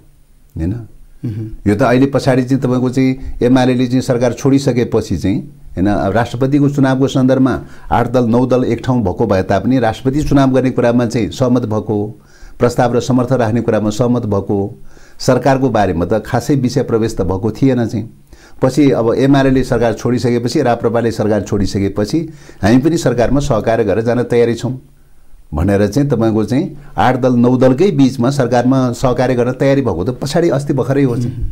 हैन। यो त अहिले पछाडि चाहिँ तपाईको चाहिँ एमाले चाहिँ सरकार छोडिसकेपछि चाहिँ हैन राष्ट्रपतिको चुनावको सन्दर्भमा 8 दल 9 दल एक ठाउँ भएको भए तापनि राष्ट्रपति चुनाव गर्ने कुरामा चाहिँ सहमत भएको, प्रस्ताव र समर्थन राख्ने कुरामा सहमत भएको, सरकारको बारेमा त खासै विषय प्रवेश त भएको थिएन चाहिँ। पछि अब एमाले सरकार छोडिसकेपछि, राप्रपाले सरकार छोडिसकेपछि हामी पनि सरकारमा सहकार्य गरेर जान तयारी छौँ भनेर चाहिँ तपाईको चाहिँ 8 दल 9 दलकै बीचमा सरकारमा सहकार्य गर्न तयारी भएको त पछाडि अस्ति भर्खरै हो चाहिँ।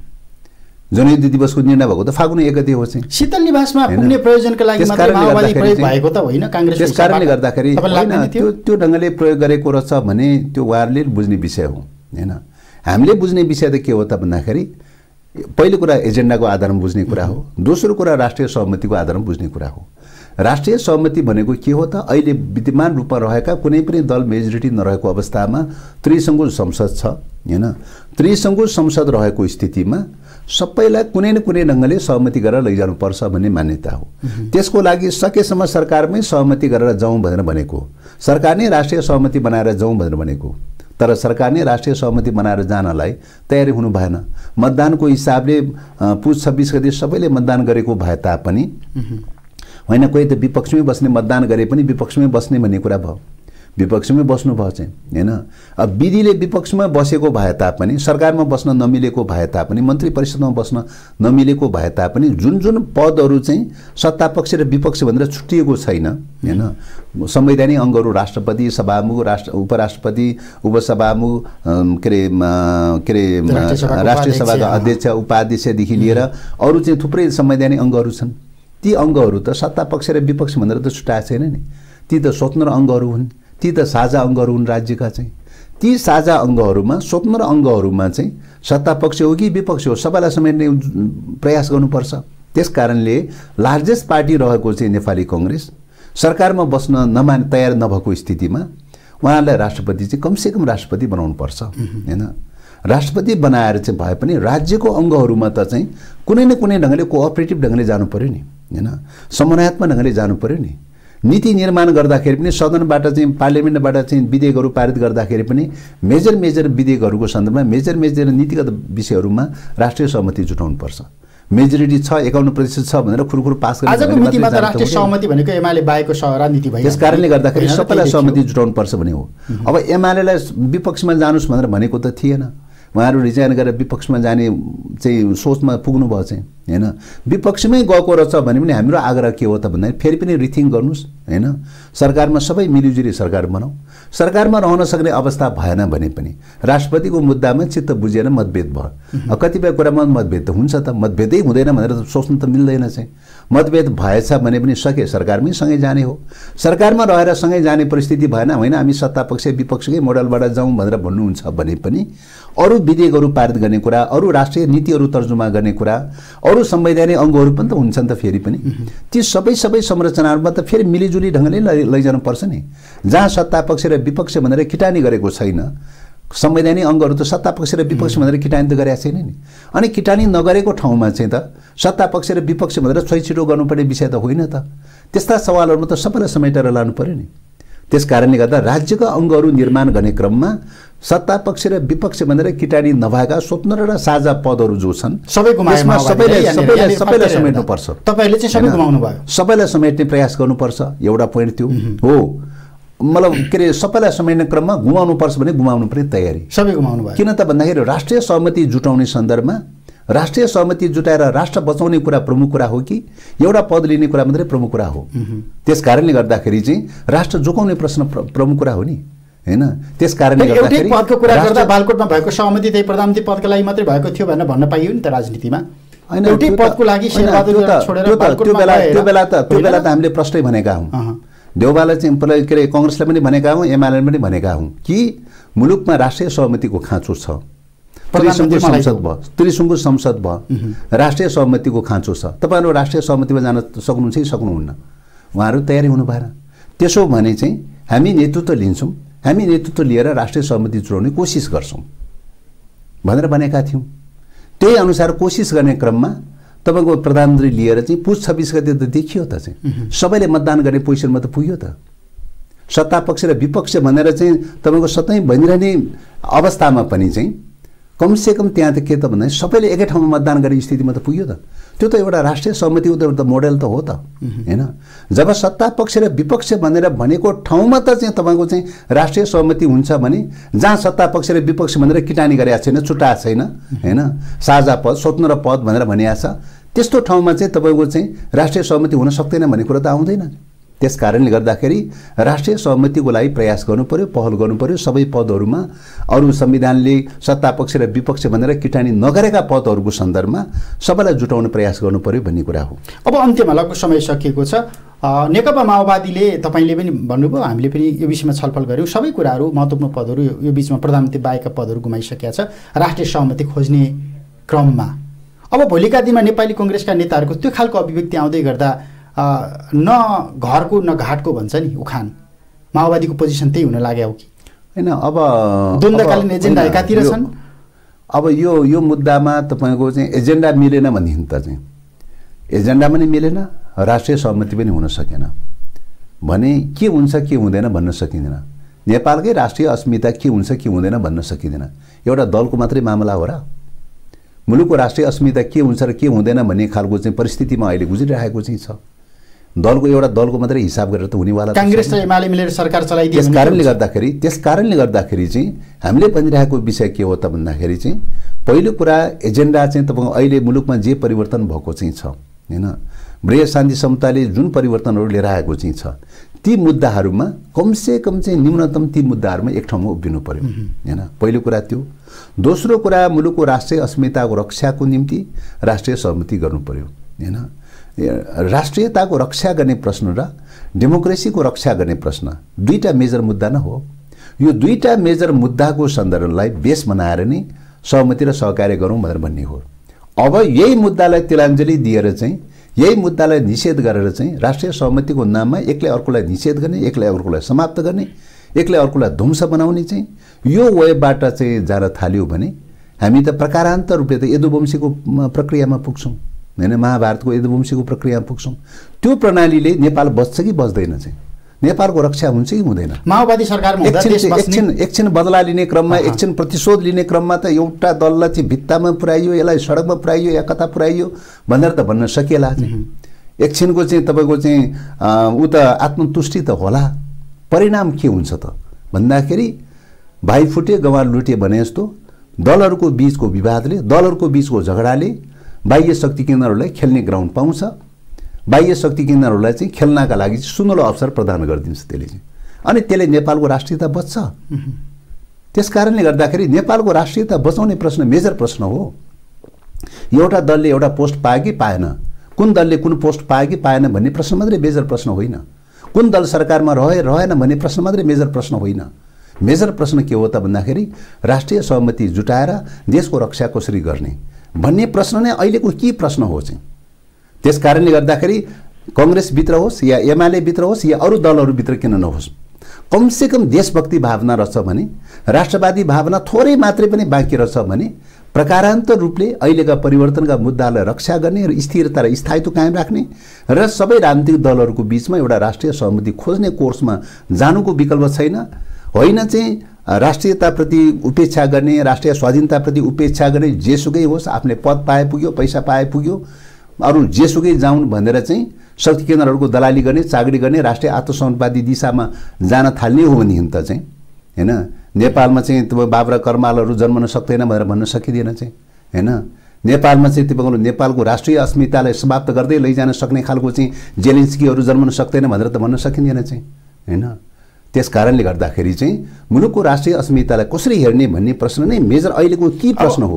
जनयुद्ध दिवसको निर्णय भएको त फागुन 1 गते हो चाहिँ। शीतल निवासमा पुग्ने प्रयोजनका लागि मात्रै माओवादी प्रयोग भएको त होइन कांग्रेस। त्यस कारणले गर्दाखेरि त्यो ढङ्गले प्रयोग गरेको रहेछ भने त्यो उहाँहरूले बुझ्ने विषय हो हैन। हामीले बुझ्ने विषय त के हो त भन्दाखेरि पहिलो कुरा एजेन्डाको आधारमा बुझ्ने कुरा हो। दोस्रो कुरा राष्ट्रिय सहमतिको आधारमा बुझ्ने कुरा हो। राष्ट्रिय सहमति भनेको के हो त? अहिले विद्यमान रूपमा रहेका कुनै पनि दल मेजोरिटी नरहेको अवस्थामा त्रिसङ्घीय संसद छ हैन। त्रिसङ्घीय संसद रहेको स्थितिमा सबैलाई कुनै न कुनै ढङ्गले सहमति गरेर लैजानुपर्छ भन्ने मान्यता हो। त्यसको लागि सकेसम्म सरकारमै सहमति गरेर जाउँ भनेर भनेको, सरकार नै राष्ट्रिय सहमति बनाएर जाउँ भनेर भनेको। तर सरकार नै राष्ट्रिय सहमति बनाएर जानलाई तयारी हुनु भएन। मतदानको हिसाबले पुस 26 गते सबैले मतदान गरेको भए तापनि होइन, कोही त विपक्षमै बस्ने मतदान गरे पनि विपक्षमै बस्ने भन्ने कुरा भयो। विपक्षमै बस्नु भयो चाहिँ हैन। अब विधिले विपक्षमा बसेको भए तापनि, सरकारमा बस्न नमिलेको भए तापनि, मन्त्री परिषदमा बस्न नमिलेको भए तापनि जुन जुन पदहरू चाहिँ सत्तापक्ष र विपक्ष भनेर छुट्टिएको छैन हैन, संवैधानिक अङ्गहरू राष्ट्रपति, सभामुख, उपराष्ट्रपति, उपसभामुख, के अरे राष्ट्रिय सभाका अध्यक्ष, उपाध्यक्षदेखि लिएर अरू चाहिँ थुप्रै संवैधानिक अङ्गहरू छन्। ती अङ्गहरू त सत्तापक्ष र विपक्ष भनेर त छुट्याएको छैन नि। ती त स्वतन्त्र अङ्गहरू हुन्, ती त साझा अङ्गहरू हुन् राज्यका चाहिँ। ती साझा अङ्गहरूमा, स्वतन्त्र अङ्गहरूमा चाहिँ सत्तापक्ष हो कि विपक्ष हो, सबैलाई समेट्ने प्रयास गर्नुपर्छ। त्यस कारणले लार्जेस्ट पार्टी रहेको चाहिँ नेपाली कांग्रेस सरकारमा बस्न तयार नभएको स्थितिमा उहाँलाई राष्ट्रपति चाहिँ कमसेकम राष्ट्रपति बनाउनुपर्छ हैन। राष्ट्रपति बनाएर चाहिँ भए पनि राज्यको अङ्गहरूमा त चाहिँ कुनै न कुनै ढङ्गले कोअपरेटिभ ढङ्गले जानु पर्यो नि हैन, समन्वयात्मक ढङ्गले जानु पर्यो नि। नीति निर्माण गर्दाखेरि पनि सदनबाट चाहिँ पार्लियामेन्टबाट चाहिँ विधेयकहरू पारित गर्दाखेरि पनि मेजर विधेयकहरूको सन्दर्भमा मेजर नीतिगत विषयहरूमा राष्ट्रिय सहमति जुटाउनुपर्छ। मेजोरिटी छ 51% छ भनेर खुरखुर पास गर्ने आजको मितिमा त राष्ट्रिय सहमति भनेको एमाले बाहेकको राजनीति भयो। त्यस कारणले गर्दाखेरि सबैलाई सहमति जुटाउनुपर्छ भन्ने हो। अब एमालेलाई विपक्षमा जानुस् भनेर भनेको त थिएन। उहाँहरू रिजाइन गरेर विपक्षमा जाने चाहिँ सोचमा पुग्नु भयो चाहिँ हैन। विपक्षमै गएको रहेछ भने पनि हाम्रो आग्रह के हो त भन्दाखेरि फेरि पनि रिथिङ्क गर्नुस् हैन। सरकारमा सबै मिलिजुली सरकार बनाऊ। सरकारमा रहन सक्ने अवस्था भएन भने पनि राष्ट्रपतिको मुद्दामा चित्त बुझेर मतभेद भयो। कतिपय कुरामा मतभेद त हुन्छ त, मतभेदै हुँदैन भनेर सोच्नु त मिल्दैन चाहिँ। मतभेद भएछ भने पनि सके सरकारमै सँगै जाने हो। सरकारमा रहेर सँगै जाने परिस्थिति भएन, होइन हामी सत्तापक्ष विपक्षकै मोडलबाट जाउँ भनेर भन्नुहुन्छ भने पनि अरू विधेयकहरू पारित गर्ने कुरा, अरू राष्ट्रिय नीतिहरू तर्जुमा गर्ने कुरा, अरू संवैधानिक अङ्गहरू पनि त हुन्छन् त फेरि पनि। ती सबै संरचनाहरूमा त फेरि मिलिजुली ढङ्गले लैजानुपर्छ नि। जहाँ सत्तापक्ष र विपक्ष भनेर किटानी गरेको छैन, संवैधानिक अङ्गहरू त सत्तापक्ष र विपक्ष भनेर किटानी त गरेका छैन नि। अनि किटानी नगरेको ठाउँमा चाहिँ त सत्तापक्ष र विपक्ष भनेर छैछिटो गर्नुपर्ने विषय त होइन त। त्यस्ता सवालहरूमा त सबैलाई समेटेर लानु पर्यो नि। त्यस कारणले गर्दा राज्यका अङ्गहरू निर्माण गर्ने क्रममा सत्तापक्ष र विपक्ष भनेर किटानी नभएका स्वतन्त्र र साझा पदहरू जो छन् सबैलाई समेट्नुपर्छ। तपाईहरुले चाहिँ सबै गुमाउनु भयो। सबैलाई समेट्ने प्रयास गर्नुपर्छ, एउटा पोइन्ट त्यो हो। मतलब के अरे सबैलाई समेट्ने क्रममा गुमाउनुपर्छ भने गुमाउनु पनि तयारी सबै गुमाउनु भयो। किन त भन्दाखेरि राष्ट्रिय सहमति जुटाउने सन्दर्भमा राष्ट्रिय सहमति जुटाएर राष्ट्र बचाउने कुरा प्रमुख कुरा हो कि एउटा पद लिने कुरा मात्रै प्रमुख कुरा हो। त्यस कारणले गर्दाखेरि चाहिँ राष्ट्र जोगाउने प्रश्न प्रमुख कुरा हो नि हैन। त्यस कारणले गर्दाखेरि पदको कुरा गर्दा बालकोटमा भएको सहमति त्यही प्रधानमन्त्री पदको लागि मात्रै भएको थियो भनेर भन्न पाइयो नि त राजनीतिमा। हैन एउटै पदको लागि शेरबहादुर छोडेर बालकोटमा त्यो बेला त हामीले प्रश्नै भनेका हौं। देउबालाई चाहिँ के अरे कांग्रेसले पनि भनेका हौं, एमाले पनि भनेका हौं कि मुलुकमा राष्ट्रिय सहमतिको खाँचो छ। त्रिसङ्घीय संसद भयो, राष्ट्रिय सहमतिको खाँचो छ। तपाईहरु राष्ट्रिय सहमतिमा जान सक्नुहुन्छ कि सक्नुहुन्न? उहाँहरु तयारी हुनु भएन। त्यसो भने चाहिँ हामी नेतृत्व लिन्छौं, हामी नेतृत्व लिएर राष्ट्रिय सहमति जुटाउने कोसिस गर्छौं भनेर भनेका थियौं। त्यही अनुसार कोसिस गर्ने क्रममा तपाईको प्रधानमन्त्री लिएर चाहिँ पुस 26 गते त देखियो त चाहिँ सबैले मतदान गर्ने पोजिसनमा त पुग्यो त। सत्तापक्ष र विपक्ष भनेर चाहिँ तपाईको सतै भनिरहने अवस्थामा पनि चाहिँ कमसेकम त्यहाँ त के त भन्दा सबैले एकै ठाउँमा मतदान गर्ने स्थितिमा त पुग्यो त। त्यो त एउटा राष्ट्रिय सहमतिको त मोडेल त हो त हैन। जब सत्तापक्ष र विपक्ष भनेर भनेको ठाउँमा त चाहिँ तपाईको चाहिँ राष्ट्रिय सहमति हुन्छ भने जहाँ सत्तापक्ष र विपक्ष भनेर किटानी गरेका छैन, छुट्टाएको छैन हैन, साझा पद स्वतन्त्र पद भनेर भनिएको छ, त्यस्तो ठाउँमा चाहिँ तपाईको चाहिँ राष्ट्रिय सहमति हुन सक्दैन भन्ने कुरा त आउँदैन। त्यस कारणले गर्दाखेरि राष्ट्रिय सहमतिको लागि प्रयास गर्नु पर्यो, पहल गर्नु पर्यो। सबै पदहरूमा अरू संविधानले सत्तापक्ष र विपक्ष भनेर किटानी नगरेका पदहरूको सन्दर्भमा सबैलाई जुटाउने प्रयास गर्नु पर्यो भन्ने कुरा हो। अब अन्त्यमा लगभग समय सकिएको छ। नेकपा माओवादीले तपाईले पनि भन्नुभयो, हामीले पनि यो विषयमा छलफल गर्यौं। सबै कुराहरू महत्त्वपूर्ण पदहरू यो बीचमा प्रधानमन्त्री बाहेकका पदहरू गुमाइसकेका छ। राष्ट्रिय सहमति खोज्ने क्रममा अब भोलिका दिनमा नेपाली कङ्ग्रेसका नेताहरूको त्यो खालको अभिव्यक्ति आउँदै गर्दा न घरको न घाटको भन्छ नि उखान, माओवादीको पोजिसन त्यही हुन लाग्यो हो कि होइन? अब द्वन्द्वकालीन एजेन्डा एकातिर छन्। अब यो मुद्दामा तपाईँको चाहिँ एजेन्डा मिलेन भनेदेखि त चाहिँ एजेन्डा पनि मिलेन, राष्ट्रिय सहमति पनि हुन सकेन भने के हुन्छ के हुँदैन भन्न सकिँदैन। नेपालकै राष्ट्रिय अस्मिता के हुन्छ के हुँदैन भन्न सकिँदैन। एउटा दलको मात्रै मामला हो र? मुलुकको राष्ट्रिय अस्मिता के हुन्छ र के हुँदैन भन्ने खालको चाहिँ परिस्थितिमा अहिले गुज्रिरहेको चाहिँ छ। एउटा दलको मात्रै हिसाब गरेर त हुनेवाला कांग्रेस र एमाले मिलेर सरकार चलाइदियो। त्यस कारणले गर्दाखेरि चाहिँ हामीले भनिरहेको विषय के हो त भन्दाखेरि चाहिँ पहिलो कुरा एजेन्डा चाहिँ तपाईँको अहिले मुलुकमा जे परिवर्तन भएको चाहिँ छ हैन, वृहत शान्ति समताले जुन परिवर्तनहरू लिएर आएको चाहिँ छ, ती मुद्दाहरूमा कमसेकम चाहिँ न्यूनतम ती मुद्दाहरूमा एक ठाउँमा उभिनु पर्यो हैन। पहिलो कुरा त्यो। दोस्रो कुरा मुलुकको राष्ट्रिय अस्मिताको रक्षाको निम्ति राष्ट्रिय सहमति गर्नु पर्यो हैन। राष्ट्रियताको रक्षा गर्ने प्रश्न र डेमोक्रेसीको रक्षा गर्ने प्रश्न दुईटा मेजर मुद्दा न हो। यो दुईटा मेजर मुद्दाको सन्दर्भलाई बेस बनाएर नै सहमति र सहकार्य गरौँ भनेर भन्ने हो। अब यही मुद्दालाई तिलाञ्जली दिएर चाहिँ यही मुद्दालाई निषेध गरेर चाहिँ राष्ट्रिय सहमतिको नाममा एकले अर्कोलाई निषेध गर्ने, एकले अर्कोलाई समाप्त गर्ने, एकले अर्कोलाई ध्वंस बनाउने चाहिँ यो वेबाट चाहिँ जान थाल्यो भने हामी त प्रकारान्तर रूपले त यदुवंशीको प्रक्रियामा पुग्छौँ हैन, महाभारतको यदुवंशीको प्रक्रियामा पुग्छौँ। त्यो प्रणालीले नेपाल बच्छ कि बच्दैन चाहिँ, नेपालको रक्षा हुन्छ कि हुँदैन? माओवादी सरकारमा एकछिन बदला लिने क्रममा, एकछिन प्रतिशोध लिने क्रममा त एउटा दललाई चाहिँ भित्तामा पुर्याइयो, यसलाई सडकमा पुर्याइयो या कता पुर्याइयो भनेर त भन्न सकिएला चाहिँ। एकछिनको चाहिँ तपाईँको चाहिँ ऊ त आत्मतुष्टि त होला। परिणाम के हुन्छ त भन्दाखेरि भाइ फुटे गवार लुटे भने जस्तो दलहरूको बीचको विवादले, दलहरूको बीचको झगडाले बाह्य शक्ति केन्द्रहरूलाई खेल्ने ग्राउन्ड पाउँछ। बाह्य शक्ति केन्द्रहरूलाई चाहिँ खेल्नका लागि सुनौलो अवसर प्रदान गरिदिन्छ त्यसले चाहिँ, अनि त्यसले नेपालको राष्ट्रियता बच्छ। त्यसकारणले गर्दाखेरि नेपालको राष्ट्रियता बचाउने प्रश्न मेजर प्रश्न हो। एउटा दलले एउटा पोस्ट पायो कि पाएन, कुन दलले कुन पोस्ट पायो कि पाएन भन्ने प्रश्न मात्रै मेजर प्रश्न होइन, कुन दल सरकारमा रहेन भन्ने प्रश्न मात्रै मेजर प्रश्न होइन। मेजर प्रश्न के हो त भन्दाखेरि राष्ट्रिय सहमति जुटाएर देशको रक्षा कसरी गर्ने भन्ने प्रश्न नै अहिलेको के प्रश्न हो चाहिँ। त्यसकारणले गर्दाखेरि कांग्रेसभित्र होस् या एमाले भित्र होस् या अरू दलहरूभित्र किन नहोस्, कमसेकम देशभक्ति भावना रहेछ भने, राष्ट्रवादी भावना थोरै मात्रै पनि बाँकी रहेछ भने प्रकारान्तर रूपले अहिलेका परिवर्तनका मुद्दालाई रक्षा गर्ने र स्थिरता र स्थायित्व कायम राख्ने र सबै राजनीतिक दलहरूको बीचमा एउटा राष्ट्रिय सहमति खोज्ने कोर्समा जानुको विकल्प छैन। होइन चाहिँ राष्ट्रियताप्रति उपेक्षा गर्ने, राष्ट्रिय स्वाधीनताप्रति उपेक्षा गर्ने, जेसुकै होस् आफूले पद पाए पुग्यो, पैसा पाए पुग्यो, अरू जेसुकै जाउन् भनेर चाहिँ शक्ति केन्द्रहरूको दलाली गर्ने, चाकरी गर्ने, राष्ट्रिय आत्मसमर्पणवादी दिशामा जान थाल्ने हो भने त चाहिँ हैन नेपालमा चाहिँ तपाईँ बाबरा कर्मालहरू जन्मन सक्दैन भनेर भन्न सकिँदैन चाहिँ हैन। नेपालमा चाहिँ तपाईँको नेपालको राष्ट्रिय अस्मितालाई समाप्त गर्दै लैजान सक्ने खालको चाहिँ जेलेन्स्कीहरू जन्मन सक्दैन भनेर त भन्न सकिँदैन चाहिँ हैन। त्यसकारणले गर्दाखेरि चाहिँ मुलुकको राष्ट्रिय अस्मितालाई कसरी हेर्ने भन्ने प्रश्न नै मेजर अहिलेको के प्रश्न हो।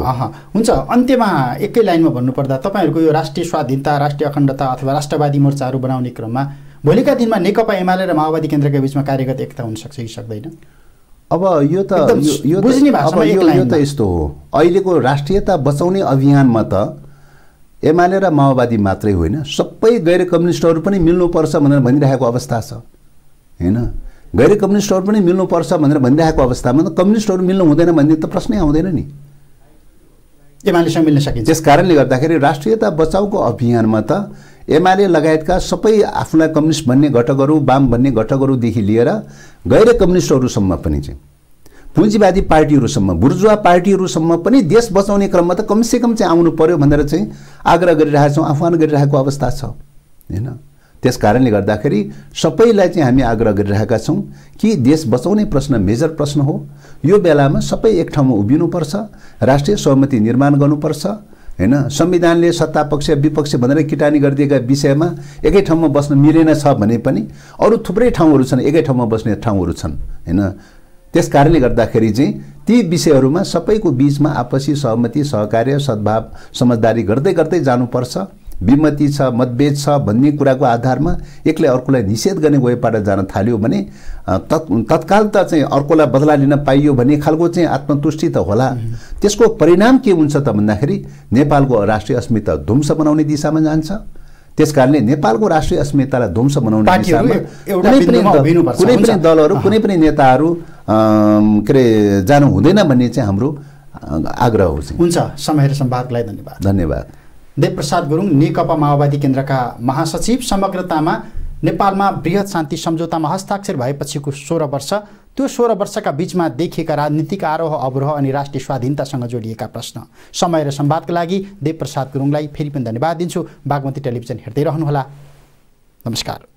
हुन्छ, अन्त्यमा एकै लाइनमा भन्नुपर्दा तपाईँहरूको यो राष्ट्रिय स्वाधीनता, राष्ट्रिय अखण्डता अथवा राष्ट्रवादी मोर्चाहरू बनाउने क्रममा भोलिका दिनमा नेकपा एमाले र माओवादी केन्द्रका बीचमा कार्यगत एकता हुन सक्छ कि सक्दैन? अब यो त यस्तो हो, अहिलेको राष्ट्रियता बचाउने अभियानमा त एमाले र माओवादी मात्रै होइन, सबै गैर कम्युनिस्टहरू पनि मिल्नुपर्छ भनेर भनिरहेको अवस्था छ हैन। गैर कम्युनिस्टहरू पनि मिल्नुपर्छ भनेर भनिरहेको अवस्थामा त कम्युनिस्टहरू मिल्नु हुँदैन भन्ने त प्रश्नै आउँदैन नि, एमालेसँग मिल्न सकिन्छ। त्यसकारणले गर्दाखेरि राष्ट्रियता बचाउको अभियानमा त एमाले लगायतका सबै आफूलाई कम्युनिस्ट भन्ने घटकहरू, वाम भन्ने घटकहरूदेखि लिएर गैर कम्युनिस्टहरूसम्म पनि चाहिँ पुँजीवादी पार्टीहरूसम्म, बुर्जुवा पार्टीहरूसम्म पनि देश बचाउने क्रममा त कमसेकम चाहिँ आउनु पर्यो भनेर चाहिँ आग्रह गरिरहेका छौँ, आह्वान गरिरहेको अवस्था छ हैन। त्यसकारणले गर्दाखेरि सबैलाई चाहिँ हामी आग्रह गरिरहेका छौँ कि देश बचाउने प्रश्न मेजर प्रश्न हो। यो बेलामा सबै एक ठाउँमा उभिनुपर्छ, राष्ट्रिय सहमति निर्माण गर्नुपर्छ हैन। संविधानले सत्ता पक्ष विपक्ष भनेर किटानी गरिदिएका विषयमा एकै ठाउँमा बस्न मिलेन छ भने पनि अरू थुप्रै ठाउँहरू छन्, एकै ठाउँमा बस्ने ठाउँहरू छन् हैन। त्यसकारणले गर्दाखेरि चाहिँ ती विषयहरूमा सबैको बीचमा आपसी सहमति, सहकार्य, सद्भाव, समझदारी गर्दै गर्दै जानुपर्छ। विमति छ, मतभेद छ भन्ने कुराको आधारमा एकले अर्कोलाई निषेध गर्ने गएबाट जान थाल्यो भने तत्काल त चाहिँ अर्कोलाई बदला लिन पाइयो भन्ने खालको चाहिँ आत्मतुष्टि त होला। त्यसको परिणाम के हुन्छ त भन्दाखेरि नेपालको राष्ट्रिय अस्मिता ध्वंस बनाउने दिशामा जान्छ। त्यसकारणले नेपालको राष्ट्रिय अस्मितालाई ध्वंस बनाउने दिशामा कुनै पनि दलहरू, कुनै पनि नेताहरू के अरे जानु हुँदैन भन्ने चाहिँ हाम्रो आग्रह हो। हुन्छ, समय र संवादलाई धन्यवाद। धन्यवाद। देवप्रसाद गुरुङ, नेकपा माओवादी केन्द्रका महासचिव। समग्रतामा नेपालमा बृहत शान्ति सम्झौतामा हस्ताक्षर भएपछिको 16 वर्ष, त्यो 16 वर्षका बीचमा देखिएका राजनीतिक आरोह अवरोह अनि राष्ट्रिय स्वाधीनतासँग जोडिएका प्रश्न। समय र संवादका लागि देवप्रसाद गुरुङलाई फेरि पनि धन्यवाद दिन्छु। बागमती टेलिभिजन हेर्दै रहनुहोला। नमस्कार।